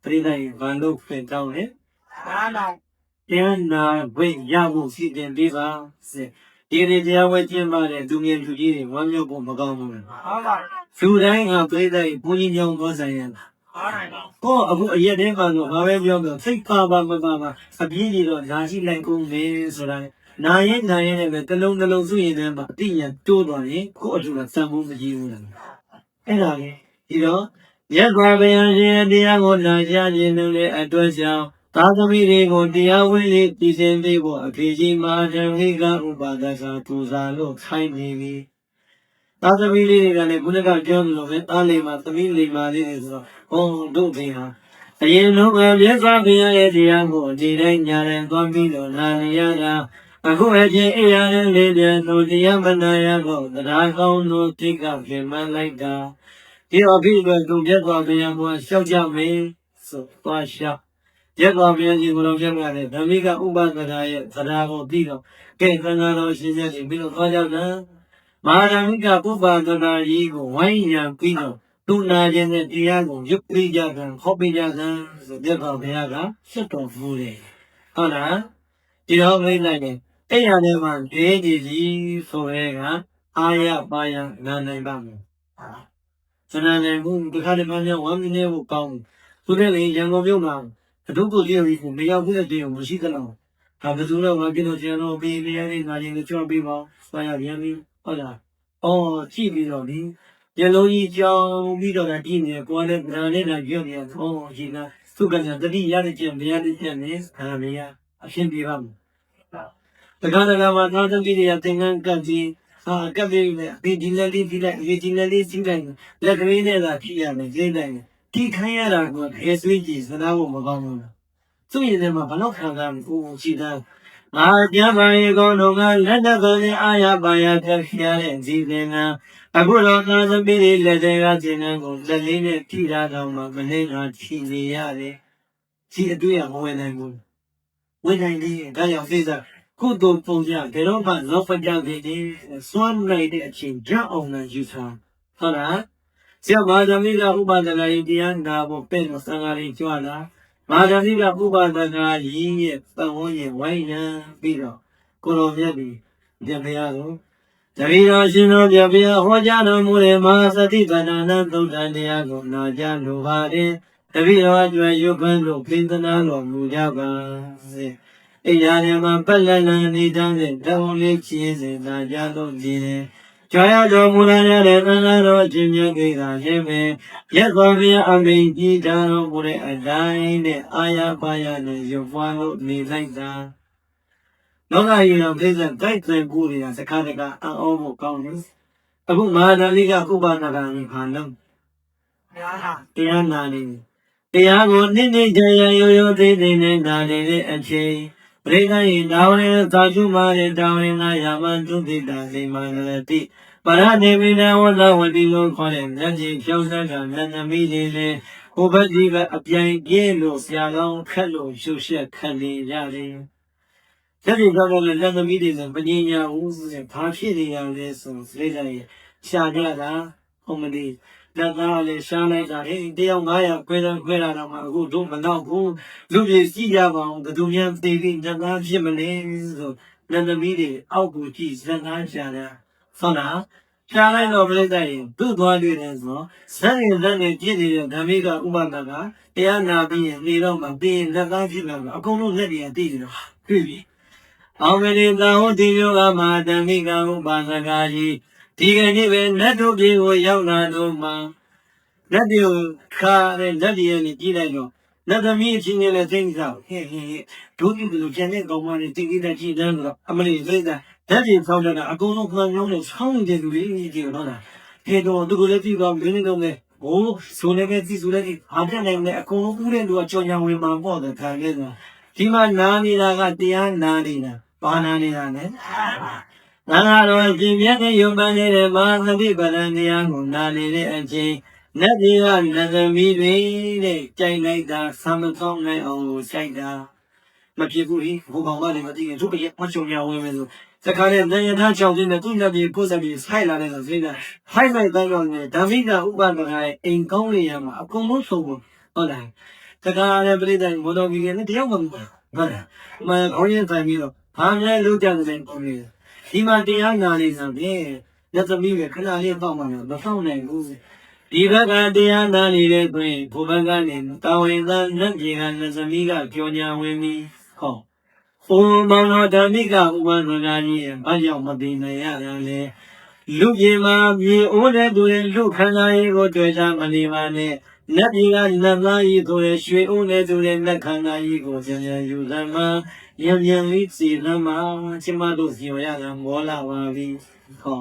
Speaker 1: ပြိတိုင်းဘာလို့ဖင်တောင်းလဲတရားနာခွင့်ရဖို့ရှိတင်ပေးပါဒီနေ့တရားဝဲကျင်းပါတဲ့သူငယ်လူကြီးတွေဝမ်းမြောက်ဖို့မကောင်းဘူးဟုတ်ပါဘူးလူတိုင်းကပြိတိုင်းဘုန်းကြီးကြောင်းသွားဆိုင်ရတာကိုအခုအရက်ထဲမှာတော့ဘာပဲပြောပြောစိတ်ပါပါမပါပါအပြင်းကြီးတော့ဓာရှိလိုက်ကုန်မယ်ဆိုတာနာရင်လည်းပဲတလုံးစုရင်လည်းမအတိညာတိုးသွားရင်ကိုအထူးကစံဖို့မကြည့်ဘူးလားအဲ့ဒါလေဒီတော့ရက်ွားဗျာရှင်တရားကိုနာကြားခြင်းနဲ့အတွက်ကြောင့်သာသမီတွေကိုတရားဝင်လေးတည်ဆင်းပေးဖို့အဖေကြီးမဟာဓမ္မိကဥပါဒကပူဇာလို့ခိုင်းနေပြီသာသမီလေးတွေကလည်းခုနကပြောသလိုပဲသားလေးမှာသမီးလေးမှာလေးတွေဆိုတော့ဟောတို့ဖေဟာအရင်လုံးကမြတ်စွာဘုရားရဲ့တရားကိုဒီတိုင်းညာတိုင်းသွားပြီးတော့နာနေရတာအခုအချင်းအေးရတဲ့လေးတွေတို့တရားမနာရတော့တရားကောင်းတို့တိကပြင်မှန်းလိုက်တာဒီအဖြစ်ပဲသူမြတ်စွာဘုရားကရှောက်ကြမယ်ဆိုသွားရှောက်မြတ်စွာဘုရားကြီးကိုယ်တော်ပြတ်လာတဲ့ဓမ္မိကဥပဒနာရဲ့သဒ္ဒါကိုပြီးတော့ကဲသံဃာတော်ရှင်ကြီးပြီးတော့သွားကြတာမဟာဓမ္မိကဥပဒနာကြီးကိုဝိုင်းရံပြီးတော့သူနာခြင်းနဲ့တရားကိုရုပ်ပြီးကြကံဟောပြီးကြကံဆိုမြတ်စွာဘုရားကဆွတ်တော်မူတယ်ဟုတ်လားဒီတော့ပြိလိုက်တယ်အဲ့ရတဲ့မှာဒွေးကြီးကြီးဆိုရဲကအာရပါရနာနိုင်ပါမယ်စနန်လည်းဘူးဒီခါတည်းမှဝမ်းမြနေဖို့ကောင်းသူလည်းလေရန်ကုန်မြို့မှာအထုပ်ကိုလေးကိုမရောက်ဘူးတဲ့တင်ကိုမရှိသလောက်ဒါဘယ်သူတော့ငါပြလို့ကျန်တော့ပြီးနေရတဲ့ငါချင်းကိုကြောက်ပြီးပါဆွာရပြန်ပြီးဟုတ်လားအော်ကြည့်ပြီးတော့ဒီရလုံးကြီးကြောင်းပြီးတော့ကြည့်နေကိုယ်လည်းဗလာနဲ့လာရွတ်နေအော်ရှင်ကသူကတတိရတဲ့ကျင့်တရားတဲ့ကျင့်နေဒါမရအရှင်းပြပါမယ်တခါတခါမှာသောတပိရိယသင်္ကန်းကပ်ပြီးကပ်ပြီးလေဒီလက်လေးဒီလိုက်ဒီလက်လေးစီးလိုက်လက်ကလေးနဲ့သာကြည့်ရမယ်ကြည့်လိုက်ဒီခိုင်းရတာကအဲဆွေးကြည့်စနာဖို့မကောင်းဘူးသူ့ရင်ထဲမှာဘလောက်ခံစားမှုရှိသားငါကြမ်းပါရေကောင်းတော့ကလက်တပနဲ့အာရပါရဖြတ်ရတဲ့ဒီသင်္ကန်းအခုတော့သောတပိရိလက်တွေကသင်္ကန်းကိုလက်လေးနဲ့ထိတာတော့မှမနေတော့ထိနေရတယ်ဒီအတွေ့အမဝင်နိုင်ဘူးဝင်နိုင်တယ်ဒါကြောင့်သိစားကုသိုလ်ပုံကြဘယ်တော့မှလောက်ဖကြသေးတယ်စွမ်းနိုင်တဲ့အချိန်ကြောက်အောင်လည်းယူထားဟုတ်လားဆရာမဟာဓမ္မိကဥပဒနာယတရားနာဖို့ပဲ့လို့သံဃာကြီးကြွလာမဟာဓမ္မိကဥပဒနာကြီးရဲ့ပတ်ဝန်းကျင်ဝိုင်းရံပြီးတော့ကိုတော်မြတ်ဒီမြတ်ဘုရားကိုတပည့်တော်ရှင်တော်မြတ်ဘုရားဟောကြားတော်မူတဲ့မဟာစတိပဏာနသုတ်တန်တရားကိုနာကြားလိုပါတယ်တပည့်တော်အကျွမ်းရုပ်ပန်းလို့ပြင်းသနာတော်မူကြပါစေအိယာရမပတ်လလန်နေတဲ့တောင်းလေးချင်းစေနာကြလို့နေတယ်ကြွားရတော်မူလာတဲ့သံဃာတော်အချင်းများကိစ္စရှင်ပဲရက်တော်ဘုရားအမိန်ကြီးတော်မူတဲ့အတိုင်းနဲ့အာရပါရနဲ့ရုပ်ပွားလို့နေလိုက်တာလောကကြီးတော်ပြည့်စုံတိုက်သွင်းကိုရစခါတကအံ့ဩဖို့ကောင်းတယ်အခုမဟာဓမ္မိကဥပနာကံဘာလုံးတရားနာနေတရားကိုနေ့နေ့ကြရရိုးရိုးသေးသေးနဲ့နာနေတဲ့အချိန်ပရိသတ်ရင်တာဝန်သာကျုမာတဲ့တာဝန်ကယာမတုတိတာစိမန္တတိ ပရဏိမိနဝသဝတိလို့ခေါ်တဲ့လက်ကြီးဖြောင်းစားကလက်သမီးတွေလည်းဟိုဘက်ဒီဘက်အပြိုင်ပြင်းလို့ဆရာကောင်းခက်လို့ရှုပ်ရှက်ခက်နေရတယ်။လက်ကြီးကတော့လက်သမီးတွေလည်းပညာဦးတဲ့ဘာဖြစ်နေရလဲဆိုစိတ်ဓာတ်ရရှာကြတာဟုတ်မလို့လက်သားလည်းရှားလိုက်တာဟေးတယောက်900ခွဲတော့ခွဲလာတော့မှအခုတို့မတော့ဘူးလူကြီးကြည့်ရပါအောင်ဘယ်သူများသိပြီးလက်သားဖြစ်မလဲဆိုလက်သမီးတွေအောက်ကိုကြည့်လက်သားရှာတာဟုတ်လားရှားလိုက်တော့ပြိတ္တရင်သူ့သွားတွေ့တယ်ဆိုဇက်ရင်ကြည့်နေတဲ့ဓမ္မိကဥပဒကတရားနာပြီးရင်နေတော့မှပြီးရင်လက်သားဖြစ်လာတော့အကုန်လုံးလက်တွေကသိတယ်တော့တွေ့ပြီအောင်မင်းသာဟုတ်ဒီယောကမဟာဓမ္မိကဥပါစကာကြီးဒီကနေ့ပဲလက်တို့ပြေကိုရောက်လာတော့မှလက်တွေကိုခါတဲ့လက်တွေနဲ့ကြည့်လိုက်တော့လက်သမီးအချင်းချင်းလည်းသိနေတော့ဟဲ့တို့ဒီလိုကျန်တဲ့ကောင်မတွေတိတိကျကျကြည့်တယ်ဆိုတော့အမလေးသိတာလက်တွေဆောင်းတာအကုန်လုံးခံကြောင်းနဲ့ဆောင်းနေတဲ့လူတွေကြည့်တော့လားဟဲ့တော့သူကလည်းကြည့်တော့ဘင်းနေတော့လေဟိုဆိုလည်းပဲကြည့်ဆိုလည်းအားတက်နိုင်တယ်အကုန်လုံးကူးတဲ့လူကကြောင်ညာဝင်မှာပေါ့တယ်ခံခဲ့တော့ဒီမှာနားနေတာကတရားနာနေတာဘာနာနေတာလဲငါကတော့ပြင်းပြတဲ့ယုံပန်းနေတဲ့မဟာသတိပဋ္ဌာန်တရားကိုနားနေတဲ့အချိန်နတ်ပြည်ကနတ်သမီးတွေတဲ့ကြိုက်လိုက်တာဆမ်းမကောင်းနိုင်အောင်ကိုကြိုက်တာမဖြစ်ဘူးဟိဘုံကောင်ကလည်းမသိရင်သူ့ပြည့်မချုံညာဝင်မယ်ဆိုတခါနဲ့နေရထားချောင်းတဲ့သူ့နတ်ပြည်ကိုယ်စားပြီးဆိုင်လာတဲ့ဆိုစိတ်ကဖိုက်လိုက်တိုင်းတော့ဓမ္မိကဥပဒကရဲ့အိမ်ကောင်းနေရမှာအကုန်လုံးဆုံးဟုတ်လားတခါနဲ့ပြိတ္တိုင်မော်တော်ကြီးကလည်းတယောက်မှမဟုတ်လားမခေါင်းရင်ဆိုင်ပြီးတော့ဘာမှလုံးကြတဲ့ပုံလေးဒီမှာတရားနာနေဆိုရင်လက်သမီးကခဏလေးတော့မှမဆောင်နိုင်ဘူးဒီဘက်ကတရားနာနေတဲ့တွင်ဘုဘကနေတာဝန်သာလက်ပြေကလက်သမီးကကြောညာဝင်ပြီးဟောဘုံမောင်တော်ဓမ္မိကဥပဒကကြီးရဲ့ဘာကြောင့်မသိနိုင်ရတာလဲလူကြီးမှာမြေအိုးတဲ့သူရဲ့လူခန္ဓာရေးကိုတွေ့ချမနေပါနဲ့နတ်ပြည်ကနတ်သားကြီးဆိုရဲ့ရွှေအိုးတဲ့သူရဲ့နတ်ခန္ဓာကြီးကိုပြန်ပြန်ယူသမ်းမှာပြန်လေးစီလမ်းမှာကျမတို့စီရရတာမောလာပါပြီဟော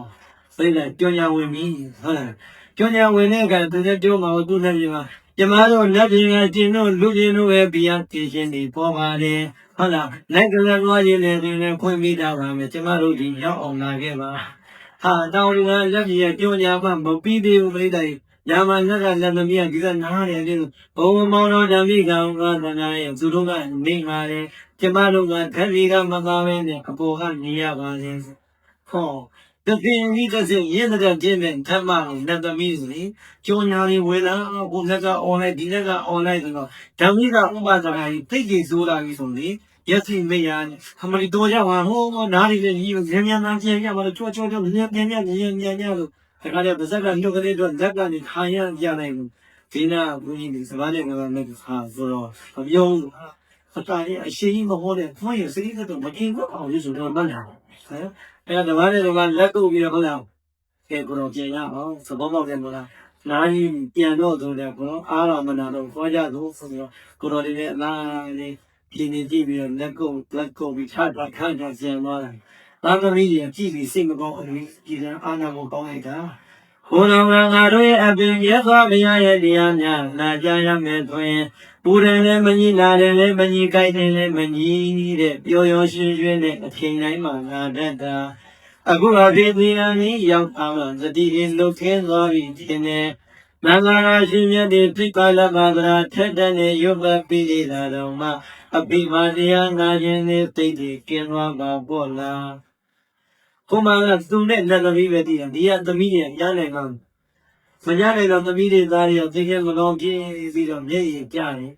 Speaker 1: စိတ်ကကြောညာဝင်ပြီဟုတ်လားကြောညာဝင်တဲ့အခါသူလည်းပြောမှာသူလည်းပြောမှာကျမတို့လက်ပြင်ကကျင်တို့လူကျင်တို့ပဲဘီယာတီရှင်တွေပေါ်ပါတယ်ဟုတ်လားလိုက်ကလေးသွားရင်လည်းသူလည်းဖွင့်ပြီးတာပါမယ်ကျမတို့ဒီရောက်အောင်လာခဲ့ပါဟာတောင်းရလက်ပြင်ကကြောညာမှမပြီးသေးဘူးပြိတ္တိုင်ညာမနက်ကလက်သမီးကဒီကနားတယ်ပြီးဘုံမောင်တော်ဓမ္မိကောင်ကသနာရဲ့သူတို့ကနေပါလေကျမတို့ကဓမ္မိကမသားပဲနဲ့အပေါ်ကနေရပါလေဟောတကယ်ကြီးတစ်စက်ရင်းတဲ့ကျင်းတဲ့ဓမ္မကိုလက်သမီးဆိုရင်ကြောညာလေးဝေလာဘုံလက်က online ဒီလက်က online ဆိုတော့ဓမ္မိကဥပဒကကြီးသိကြစိုးလာပြီဆိုရင်ရက်စီမေရခမရီတော်ကြပါဟောနားရီလေးကြီးမြန်မြန်ပြန်ပြပါလို့ချောမြန်လို့တခါတည်းပါဇက်ကနှုတ်ကလေးတော့ဇက်ကနေခါရပြနိုင်ဘူးဒီနာဘုန်းကြီးဒီစပါးနဲ့ကလည်းခါဆိုတော့မပြောဘူးအတားရဲ့အရှိကြီးမဟုတ်တဲ့ဖွင့်ရစိတ်ကတော့မကျင်ဘူးအောင်လို့ဆိုတော့မှတ်တာဟမ်အဲ့ဒါဓမ္မနဲ့ဓမ္မလက်ကုပ်ပြီးတော့ဟုတ်လားကဲကိုတော့ပြန်ရအောင်သဘောပေါက်တယ်မို့လားနားကြီးပြန်တော့ဆိုတယ်ကိုတော့အားတော်မနာတော့ခေါ်ကြသို့ဆိုပြီးတော့ကိုတော်လေးနဲ့အလားလေးပြင်းနေကြည့်ပြီးတော့လက်ကုပ်ပြီးထားတာခန့်တာပြန်သွားတယ်သာသမီးကြီးကြည့်ပြီးစိတ်မကောင်းအောင်ကြည်စံအာနာကိုကောင်းလိုက်တာဘုရားကငါတို့ရဲ့အပင်ရက်သွားမရရဲ့တရားများနာကြရမယ်ဆိုရင်ပူတယ်လည်းမကြီးနာတယ်လည်းမကြီးကြိုက်တယ်လည်းမကြီးတဲ့ပျော်ပျော်ရွှင်ရွှင်နဲ့အချိန်တိုင်းမှာငါတတ်တာအခုအဖေဒီအမီရောက်အောင်သတိရင်လုတ်ခင်းသွားပြီတင်တယ်မင်္ဂလာရှင်မြတ်ဒီပြိပါလပါဒရာထက်တဲ့နဲ့ရုပ်ပတ်ပြီးနေတာတော့မှအပိမာတရားငါခြင်းနဲ့သိတိကျင်းသွားပါပေါ့လားခုမှကသူနဲ့လက်သမီးပဲတည်တယ်ဒီကသမီးတွေကြားနိုင်မှာမကြားနိုင်တော့သမီးတွေသားတွေသိခဲ့မကောင်းပြင်းပြီးတော့မျက်ရည်ကျတယ်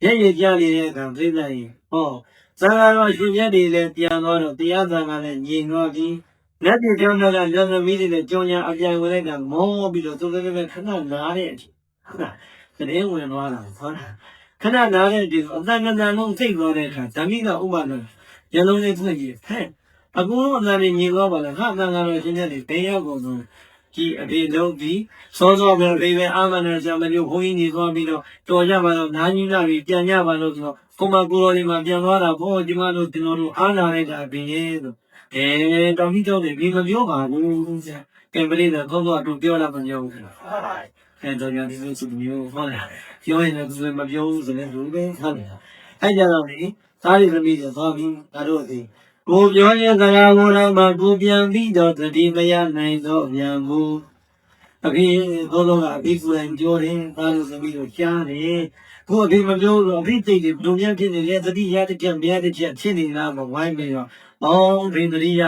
Speaker 1: မျက်ရည်ကျနေတဲ့အခါသိတဲ့ဟောဇာကတော့ရှင်မြတ်တွေလည်းပြန်သွားတော့တရားသံကလည်းညင်သွားပြီးလက်ပြကျောင်းကလက်သမီးတွေလည်းကြောင်ညာအပြိုင်ဝင်လိုက်တာမောပြီးတော့သူလည်းပဲခဏနားတဲ့အထိဟုတ်လားသတင်းဝင်သွားတာဟုတ်လားခဏနားတဲ့အထိအသက်ငါးလုံးသိသွားတဲ့အခါဓမ္မိကဥပမာရလုံးလေးဖွင့်ကြည့်ဟဲ့အခုတော့အနာနေညီသွားပါလားဟာအနာကတော့ရှင်တဲ့ဘယ်ရောက်ကုန်တော့ဒီအပြေလုံးပြီးစောစောပဲပဲအာမနာဆရာမမျိုးဘုန်းကြီးညီသွားပြီးတော့တော်ကြပါတော့နားကြီးလာပြီးပြန်ကြပါလို့ဆိုတော့ကိုမကိုတော်လေးမှပြန်သွားတာဘို့ဒီမတို့ကျွန်တော်တို့အားနာလိုက်တာအပြင်ရဲ့ဆိုတောင်ကြီးကျောင်းတွေဒီမပြောပါဘူးဆရာကံပရိသတ်တော့သူပြောလာမပြောဘူးတော့ညာဒီလိုစုမျိုးဟုတ်လားပြောရင်လည်းသူမပြောဘူးဆိုလည်းလူပဲဟုတ်လားအဲ့ကြတော့လေသားရီသမီးတွေသွားပြီးငါတို့ဒီ ကိုပြောရင်စကားကိုတော့မှကိုပြန်ပြီးတော့တတိမရနိုင်တော့ပြန်ဘူးအဖေသောကအဖေကိုယ်တိုင်ပြောတယ်ဒါလို့သမီးတို့ရှားတယ်ကိုအဖေမပြောလို့အဖေစိတ်တွေဘယ်လိုများဖြစ်နေလဲတတိယတစ်ချက်မြတ်တစ်ချက်ဖြစ်နေလားမဝိုင်းပြီးတော့ဘေးတတိယ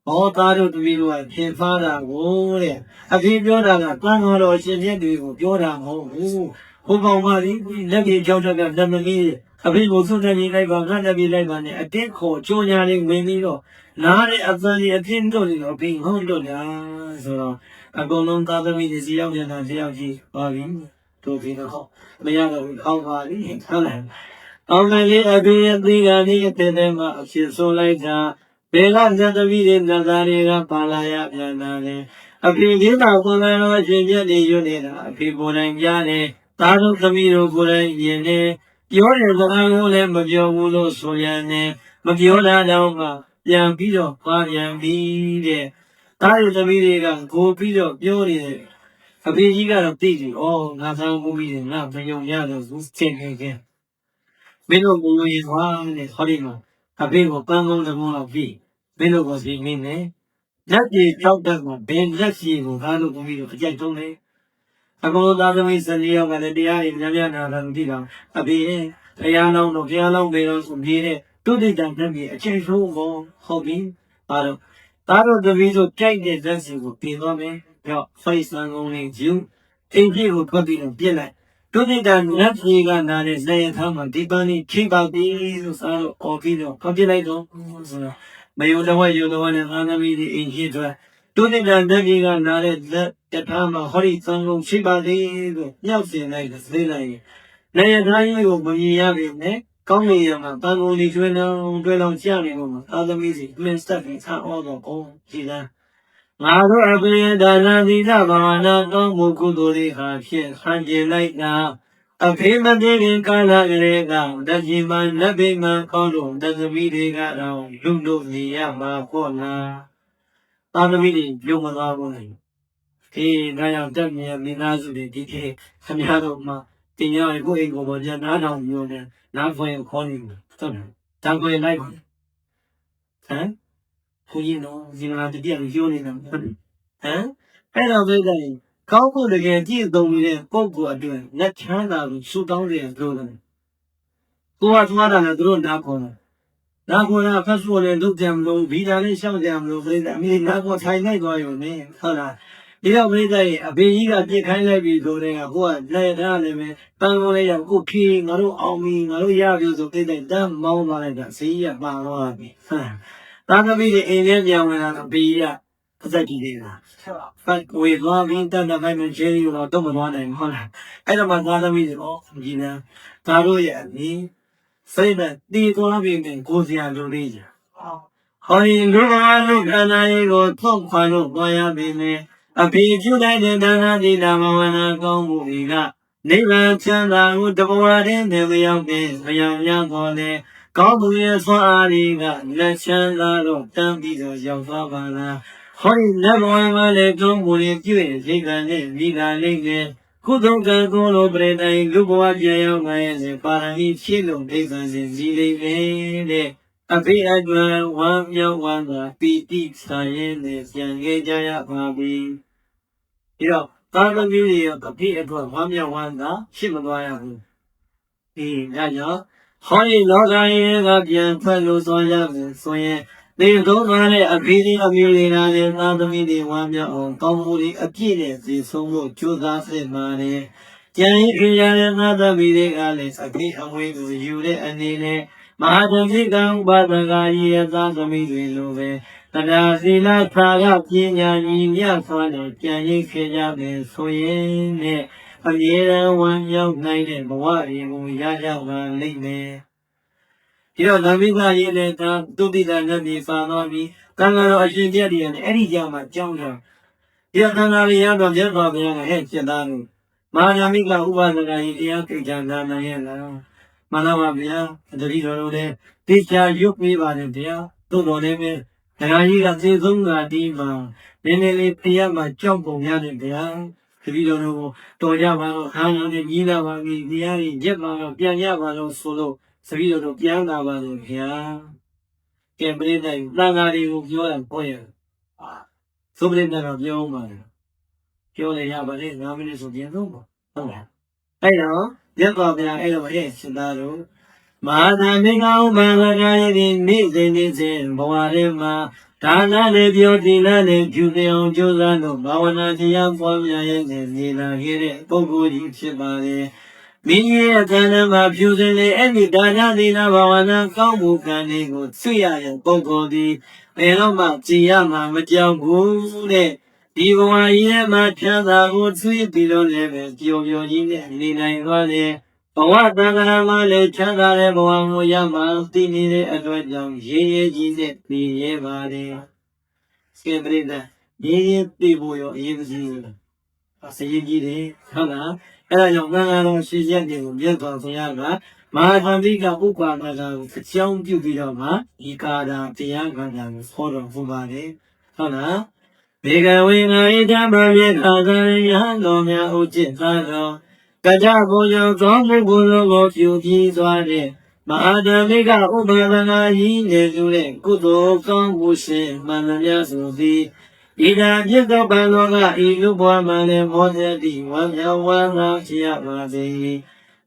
Speaker 1: ကိုသားတို့သမီးတို့ကဖြင်ဖားတာကိုတဲ့အဖေပြောတာကတန်ခေါ်တော်ရှင်မြတ်တွေကိုပြောတာမဟုတ်ဘူးဟိုကောင်မလေးလက်ကြီးကြောက်တတ်တဲ့လက်မလေးအဖေကိုစွန့်နေလိုက်ပါငါလက်ပြေးလိုက်ပါနဲ့အတင်းခေါ်ကြိုးညာလေးဝင်ပြီးတော့နားတဲ့အပန်းကြီးအပြင်းတို့နေတော့အဖေဟုတ်တော့လားဆိုတော့အကုန်လုံးသားသမီးတွေစီရောက်နေတာတယောက်ကြီးပါပြီတို့ပြီးတော့မရတော့ဘူးအောက်ပါလိဟုတ်လားအောက်လည်းအဖေရဲ့သီးကလေးအတဲ့တဲ့မှာအဖြစ်ဆိုလိုက်တာဘယ်ကဇသမီးတွေနတ်သားတွေကပါလာရပြန်လာတယ်အဖေဒီမှာကိုယ်လည်းတော့ရှင်ပြတ်နေရွနေတာအဖေကိုယ်တိုင်ကြားတယ်သားတို့သမီးတို့ကိုယ်တိုင်ရင်နေပြောတဲ့စကားကိုလည်းမပြောဘူးလို့ဆိုရတဲ့မပြောတာတော့မှပြန်ပြီးတော့ပါပြန်ပြီးတဲ့သားတို့သမီးတွေကကိုပြီးတော့ပြောနေတယ်အဖေကြီးကတော့သိတယ်ငါဆောင်ကိုပြီးတယ်ငါမယုံရတော့ဘူးသင်နေတယ်မင်းတို့ကိုယ်ရင်သွားတဲ့ဟောဒီမှာအဖေကိုပန်းကုန်းတစ်ကုန်းလောက်ပြီးမင်းတို့ကိုစီမင်းနဲ့လက်ကြီးကြောက်တဲ့ကဘယ်လက်ရှိကိုသားတို့သမီးတို့အကြိုက်ဆုံးလဲအကုန်လုံးသားသမီး14ယောက်ကလည်းတရားရင်များများနာတာမသိတော့အဖေတရားလုံးတို့ဘုရားလုံးတွေတော့ဆိုပြေးတဲ့တုဒိတံနဲ့ပြီးအချိန်ဆုံးကိုဟုတ်ပြီသားတို့သမီးတို့ကြိုက်တဲ့လက်စီကိုပြင်သွားမယ်ပြောဖိတ်ဆန်ကုန်လေးယူအိမ်ကြီးကိုထွက်ပြီးတော့ပြစ်လိုက်တုဒိတံလက်ကြီးကနာတဲ့ဇေယျထားမှာဒီပန်းလေးချိန်ပါပြီလို့စားတော့အော်ပြီးတော့ပြစ်လိုက်တော့ဆိုတော့မယုံတော့ယူတော့နဲ့သားသမီးတွေအိမ်ကြီးထွက်တုဒိတံလက်ကြီးကနာတဲ့လက်တထားမှာဟောဒီသံကုန်ချိန်ပါသေးလို့ညှောက်စင်လိုက်တယ်သိလိုက်ရင်နေရတိုင်းကိုမမြင်ရပြီနဲ့ကောင်းနေရမှာတန်ကုန်လေးကျွဲလောင်ကြာနေလို့မှာသာသမီစီမင်းစတက်ပြီးဆန်းအောတော့ကိုကြည်လားငါတို့အပိယဒါနသီလဘာဝနာကောင်းမှုကုသိုလ်တွေဟာဖြင့်ဆန်းကျင်လိုက်တာအဖေမသိခင်ကာလကလေးကတကြီးမှနတ်ဘိမှကောင်းလို့တသမီတွေကတော့လူလို့နေရမှာပေါ့လားသာသမီတွေပြုံးမသွားဘူးလေဒါကြောင့်တက်မြတ်မိသားစုတွေဒီခေတ်ခင်ဗျားတို့မှတင်ရကိုအိမ်ကိုပေါ်ကြနားထောင်မျိုးနဲ့နားဖွင့်ခေါ်နေတယ်ဟုတ်တယ်ဒါကိုလိုက်ပါခွကြီးနော်ဒီမှာတပြက်ရိုးနေတာဟုတ်တယ်အဲ့တော့ပဲကောင်းဖို့တကယ်ကြည့်သုံးနေတဲ့ပုံကိုအတွက်လက်ချမ်းသာလို့ဆူတောင်းတယ်လို့တယ်ကိုကသွားတာလည်းသူတို့နားခေါ်တယ်နားခေါ်တာဖတ်ဖို့လည်းလုပ်ကြမလို့ဗီဒါလေးရှောက်ကြမလို့ပြိတ္တအမေနားခေါ်ထိုင်လိုက်သွားရုံနဲ့ဟုတ်လားဒီတော့ပြိတ္တရဲ့အဖေကြီးကပြစ်ခိုင်းလိုက်ပြီဆိုတဲ့ကကိုကလက်ထားလည်းပဲတန်ကုန်လေးရောက်ကိုဖြေငါတို့အောင်ပြီငါတို့ရပြီဆိုပြိတ္တတမ်းမောင်းသွားလိုက်တာဈေးရပါသွားပြီသားသမီးတွေအိမ်ထဲပြန်ဝင်လာတော့ဘေးကအသက်ကြီးနေတာဖတ်ဝေသွားပြီးတန်တဲ့ဘိုင်းမှာကျဲရီတော့မသွားနိုင်ဘူးဟုတ်လားအဲ့တော့မှသားသမီးတွေကြည်နာသားတို့ရဲ့အမေစိတ်နဲ့တည်သွားပြီးနဲ့ကိုစရာလိုလေးကြဟောရင်လူဘာလူခန္ဓာရေးကိုထုတ်ခွာလို့သွားရပြီနဲ့အဖေပြုလိုက်တဲ့ဒါနသီလဘာဝနာကောင်းမှုတွေကနိဗ္ဗာန်ချမ်းသာကိုတဘဝတည်းနဲ့ရောက်တဲ့ဆရာများတော်နဲ့ကောင်းမှုရဲ့ဆွမ်းအားတွေကလက်ချမ်းသာတော့တန်းပြီးတော့ရောက်သွားပါလားဟောဒီလက်ဘဝမှာလည်းကောင်းမှုတွေပြည့်ရိတ်ကံနဲ့မိဂါလေးနဲ့ကုသိုလ်ကံကိုလိုပရိသတ်လူဘဝပြန်ရောက်နိုင်ရင်ပါရမီဖြည့်လို့ဒိဋ္ဌံစဉ်ကြီးလေးပဲတဲ့အဖေအတွက်ဝမ်းမြောက်ဝမ်းသာပီတိစာရဲနဲ့ပြန်ခဲ့ကြရပါပြီဒီတော့သာသမီတွေရဲ့အဖေအတွက်ဝမ်းမြောက်ဝမ်းသာရှိမသွားရဘူးဒါကြောင့်ဟောဒီလောကရဲ့ကပြန်ထွက်လို့ဆိုရမယ်ဆိုရင်ဒီသုံးပါးနဲ့အဖေဒီအမျိုးတွေကလည်းသာသမီတွေဝမ်းမြောက်အောင်ကောင်းမှုတွေအပြည့်နဲ့သိဆုံးဖို့ကြိုးစားစစ်မှန်တယ်။ကြံရည်ရတဲ့သာသမီတွေကလည်းအဖေအမွေကိုယူတဲ့အနေနဲ့မဟာတပိကံဥပဒကကြီးရဲ့သာသမီတွေလိုပဲတရားစီလသာကပညာညီမြတ်စွာနဲ့ကြံရည်ခဲ့ကြတယ်ဆိုရင်နဲ့အမြဲတမ်းဝမ်းမြောက်နိုင်တဲ့ဘဝတွေကိုရကြပါလိမ့်မယ်။ဒီတော့ဓမ္မိကရေးတဲ့သုတိတနဲ့ဒီပါသွားပြီးတန်ခါတော်အရှင်ပြတ်တည်းနဲ့အဲ့ဒီကြောင့်မှကြောင်းကြ။ဒီတော့တန်ခါရရတော့မြတ်စွာဘုရားကဟဲ့ဖြစ်သားလို့မဟာဓမ္မိကဥပဒကကြီးတရားသိကြနာနိုင်ရဲ့လား။မှန်ပါပါဗျာ။တတိတော်တို့လည်းတေချာရုပ်ပေးပါတယ်တရား။သို့တော်လည်းပဲဒကာကြီးကသေဆုံးတာဒီမှာနည်းနည်းလေးတရားမှကြောက်ပုံရတယ်ဗျာ။တတိတော်တို့တော်ကြပါတော့ဟန်နဲ့ကြီးလာပါပြီတရားကြီးရက်ပါတော့ပြန်ရပါတော့ဆိုလို့သတိတော်တို့ပြန်လာပါလို့ဗျာ ကဲပရိသတ်တန်ဃာတွေကိုပြောရပွင့်ရသုပရိသတ်တော့ပြောမှာပြောလေရပါလေ9မိနစ်ဆိုပြင်ဆုံးပေါ့ဟုတ်လားအဲ့တော့မြတ်စွာဘုရားအဲ့တော့ရှင်သားတို့မဟာသမိကဥပံကကာယတိနေ့စဉ်နေ့စဉ်ဘဝထဲမှာဒါနနဲ့ပြောသီလနဲ့ပြုနေအောင်ကြိုးစားလို့ဘာဝနာတရားပွားများရဲ့နေလာခဲ့တဲ့ပုဂ္ဂိုလ်ကြီးဖြစ်ပါလေမိမိရဲ့ခန္ဓာမှာဖြူစင်လေအဲ့ဒီဒါနသီလဘာဝနာကောင်းမှုကံတွေကိုသိရတဲ့ပုဂ္ဂိုလ်ဒီဘယ်တော့မှကြည်ရမှာမကြောက်ဘူးတဲ့ဒီဘဝကြီးထဲမှာချမ်းသာကိုသိပြီးတော့လည်းပဲပျော်ပျော်ကြီးနဲ့နေနိုင်သွားတယ်ဘဝတန်ခါမှာလည်းချမ်းသာတဲ့ဘဝကိုရမှသိနေတဲ့အတွက်ကြောင့်ရေးရေးကြီးနဲ့သိရပါတယ်စေပရိသတ်ရေးရေးသိဖို့ရောအရေးကြီးတယ်အရေးကြီးတယ်ဟုတ်လားအဲ့ဒါကြောင့်ငါတော်ရှိချက်တွေကိုမြတ်စွာဘုရားကမဟာသမိကဥပါဒကကိုအကြောင်းပြုပြီးတော့မှဒီကာတာတရားကံကိုဟောတော်မူပါတယ်ဟုတ်လားဘေကဝေငါဣဒံဗမေခါသရယံတော်များဥจิตသာတော်ကကြဘုံရောသောမှုကိုယ်လုံးကိုပြုပြီးသွားတဲ့မဟာသမိကဥပါဒနာကြီးနေသူတဲ့ကုသိုလ်ကောင်းမှုရှင်မှန်သမျှဆိုသည်ဤသာပြည့်သောပံတော်ကဤလူဘဝမှလည်းမောဇတိဝမ်းမြောက်ဝမ်းသာဖြစ်ရပါစေ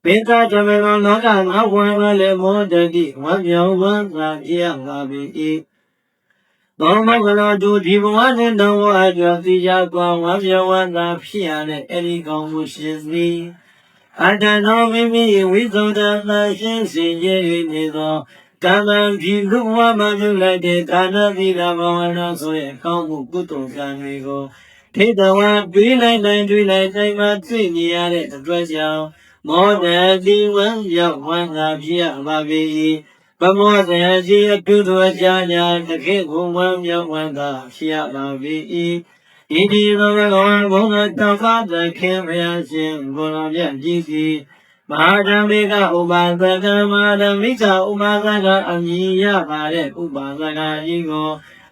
Speaker 1: ဘေကဓမ္မလောကငါဝမ်းမှလည်းမောဇတိဝမ်းမြောက်ဝမ်းသာဖြစ်ရပါ၏သောမကလောတူဒီဘဝနဲ့တော်ဝါကြောင့်သိကြကွာဝမ်းမြောက်ဝမ်းသာဖြစ်ရတဲ့အဲဒီကောင်းမှုရှင်သည်အတ္တသောမိမိဝိသုဒ္ဓသာရှင်စင်ရဲ့နေသောကာမဒီလူဘဝမှာပြုလိုက်တဲ့ဒါနသီလဘာဝနာဆိုရဲ့ကောင်းမှုကုသိုလ်ကံတွေကိုထိတဝါတွေးလိုက်နိုင်မှတွေ့နေရတဲ့အတွက်ကြောင့်မောဒတိဝံရောက်ဝမ်းသာဖြစ်ရပါ၏ဗမောဇယရှိအတုတော်အကြာညာတခေတ်ဘုံဝမ်းမြောက်ဝမ်းသာဖြစ်ရပါ၏ဣတိသောဘဂဝံဘုံတော်ပါသခင်ဘုရားရှင်ဘုရားမြတ်ကြီးစီမဟာဓမ္မိကဥပါသကမဟာဓမ္မိကဥပါသကအမည်ရပါတဲ့ဥပါသကကြီးကို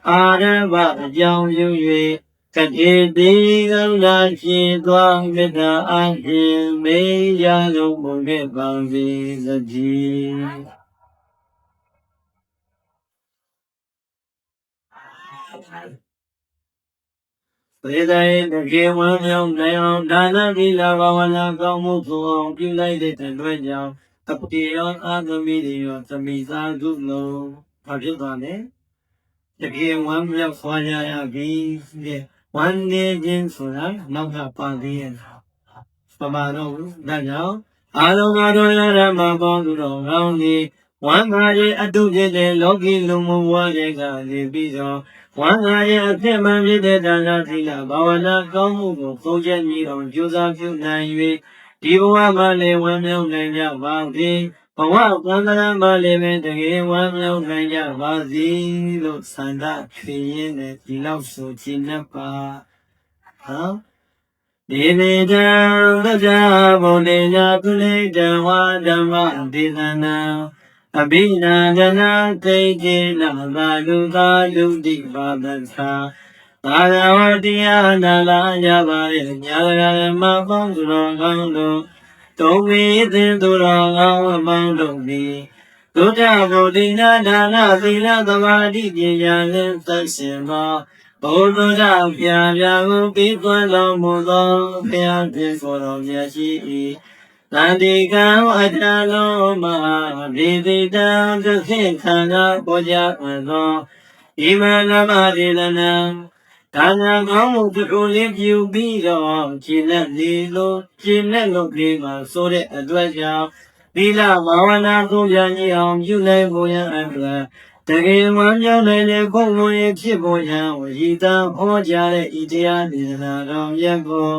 Speaker 1: အာရဘအကြောင်းပြု၍ကတိတိကံလာရှိသွားမေတ္တာအားဖြင့်မေးရလုံးပုံခဲ့ပါစေသတည်းသေတယေတကေဝံမြောင်းနိုင်အောင်ဒါနသီလဘာဝနာကောင်းမှုကိုအောင်ပြုလိုက်တဲ့အတွက်ကြောင့်အပြေရောအာသမီတွေရောသမိသားစုလုံးဘာဖြစ်သွားလဲတကေဝံမြောက်ဖွာရရပြီတဲ့ဝမ်းနေခြင်းဆိုတာနောက်ကပါသေးရဲ့ပမာတော့ဒါကြောင့်အာလုံးကားတော်ရဓမ္မပေါင်းသူတော်ကောင်းသည်ဝမ်းသာရဲ့အတုဖြစ်တဲ့လောကီလူမှုဘဝတွေကနေပြီးတော့ဝမ်းသာရဲ့အဖြစ်မှန်ဖြစ်တဲ့ဒါနသီလဘာဝနာကောင်းမှုကိုပုံကျမြည်အောင်ကြိုးစားပြုနိုင်၍ဒီဘဝမှာလည်းဝမ်းမြောက်နိုင်ကြပါစေဘဝသံဃာမှာလည်းပဲတကယ်ဝမ်းမြောက်နိုင်ကြပါစေလို့ဆန္ဒဖြည့်ရင်းနဲ့ဒီလောက်ဆိုခြင်းနဲ့ပါဒီနေတံသစ္စာဘုံတေညာကုလိတံဝါဓမ္မဒေသနာအဘိနာဒနာသိတိနာသာလူသာလူတိပါဒသာသာရဝတရားနာလာရပါရဲ့ညာရမပေါင်းသူတော်ကောင်းတို့တုံးမီသင်သူတော်ကောင်းအပေါင်းတို့သည်ဒုတ္တဗုဒ္ဓနာဒါနသီလသမာဓိပညာနှင့်သတ်ရှင်သောဘုရားပြာပြာကိုပြီးသွန်တော်မူသောဘုရားဖြစ်ကိုယ်တော်မြတ်ရှိ၏တန်တိကံအတ္တလုံးမဟာဒေတိတံသခေခန္ဓာပေါ်ကြအပ်သောဣမနမဒေလနံဒါနကောင်းမှုပြုလေးပြုပြီးတော့ခြေလက်လေးလို့ခြေလက်လို့လေးမှာဆိုတဲ့အတွက်ကြောင့်သီလဘာဝနာကိုပြန်ကြည့်အောင်ပြုနိုင်ဖို့ရန်အတွက်တကယ်မှမြောက်နိုင်တဲ့ပုဂ္ဂိုလ်ရဲ့ဖြစ်ပေါ်ရန်ဝိသာဟောကြားတဲ့ဤတရားဒေသနာတော်မြတ်ကို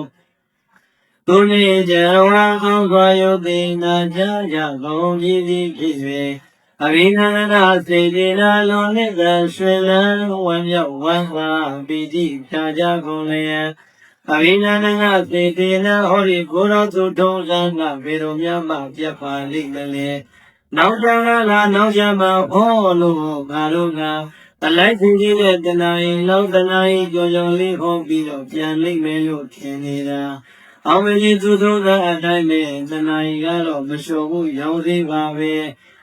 Speaker 1: သူနေကြဝါကောင်းစွာယုတ်သိနာကြကြကုန်ကြီးသည်ဖြစ်၍အဘိနန္ဒစေတေနာလွန်နှစ်သက်ရွှင်လန်းဝမ်းမြောက်ဝမ်းသာပီတိဖြာကြကုန်လျက်အဘိနန္ဒစေတေနာဟောဒီကိုယ်တော်သူထုံးစံကဘေတော်များမှပြတ်ပါလိမ့်မလဲနောက်ကြလာနောက်ကြမှာဟောလို့ငါတို့ကတလိုက်စီကြီးတဲ့တဏှာရင်လောက်တဏှာရင်ကြော်ကြော်လေးဟောပြီးတော့ပြန်လိမ့်မယ်လို့ထင်နေတာအောင်မကြီးသူတို့ကအတိုင်းပဲတဏှာရင်ကတော့မလျှော်ဘူးရောင်းသေးပါပဲ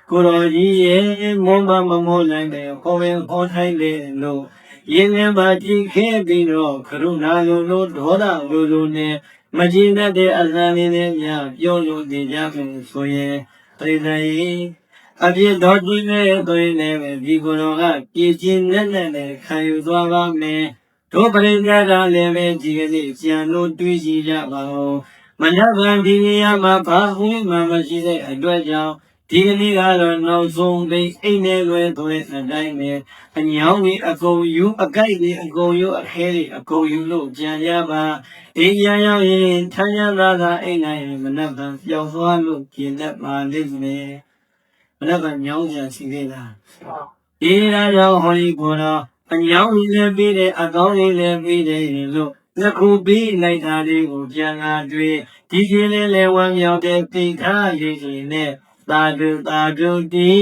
Speaker 1: ကိုတော်ကြီးရဲ့မွန်းမမမိုးနိုင်တယ်ခေါ်ရင်ခေါ်ထိုင်တယ်လို့ရင်းနှီးပါကြည့်ခဲ့ပြီးတော့ကရုဏာလိုလိုဒေါသလိုလိုနဲ့မကြည်တတ်တဲ့အသံလေးတွေများပြောလို့နေကြမယ်ဆိုရင်ပြိဿကြီးအပြစ်တော်ကြီးနဲ့သွေးနဲ့ပဲဒီကိုယ်တော်ကကြည်ကျင်နဲ့ခံယူသွားပါမယ်တို့ပရိသတ်ကလည်းပဲဒီကနေ့ပြန်လို့တွေးကြည့်ကြပါဦးမနက်ဖြန်ဒီနေရာမှာဘာဝင်မှမရှိတဲ့အတွက်ကြောင့်ဒီကနေ့ကတော့နောက်ဆုံးသိအိမ်ထဲလွယ်သွဲအတိုင်းနဲ့အညောင်းကြီးအကုန်ယူအကြိုက်ကြီးအကုန်ယူအခဲကြီးအကုန်ယူလို့ကြံရပါဒီရန်ရောက်ရင်ထမ်းရသာအိမ်နိုင်မနက်ဖြန်ပျောက်သွားလို့ကျင်တတ်ပါလိမ့်မယ်မနက်ဖြန်ညောင်းကြစီသေးလားဒီရာကြောင့်ဟောဒီကိုတော့အညောင်းကြီးလည်းပြီးတယ်အကောင်းကြီးလည်းပြီးတယ်လို့နှစ်ခုပြီးလိုက်တာလေးကိုပြန်လာတွေ့ဒီချင်းလေးလည်းဝမ်းမြောက်တဲ့ပိထားရည်ရှင်နဲ့သာဓုသာဓုတိ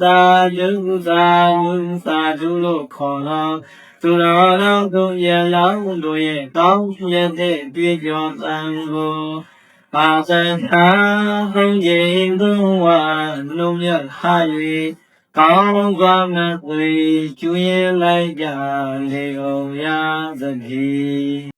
Speaker 1: သာဓုသာဓုသာဓုလို့ခေါ်တော့သူတော်တို့ရလောင်းတို့ရဲ့ကောင်းရတဲ့တွေ့ကြောသံကိုပါစံသာသုံးခြင်းသုံးဝါလုံးမြတ်ဟာ၍ကောင်းစွာမသွေကျွေးလိုက်ကြလေကုန်ရသတည်း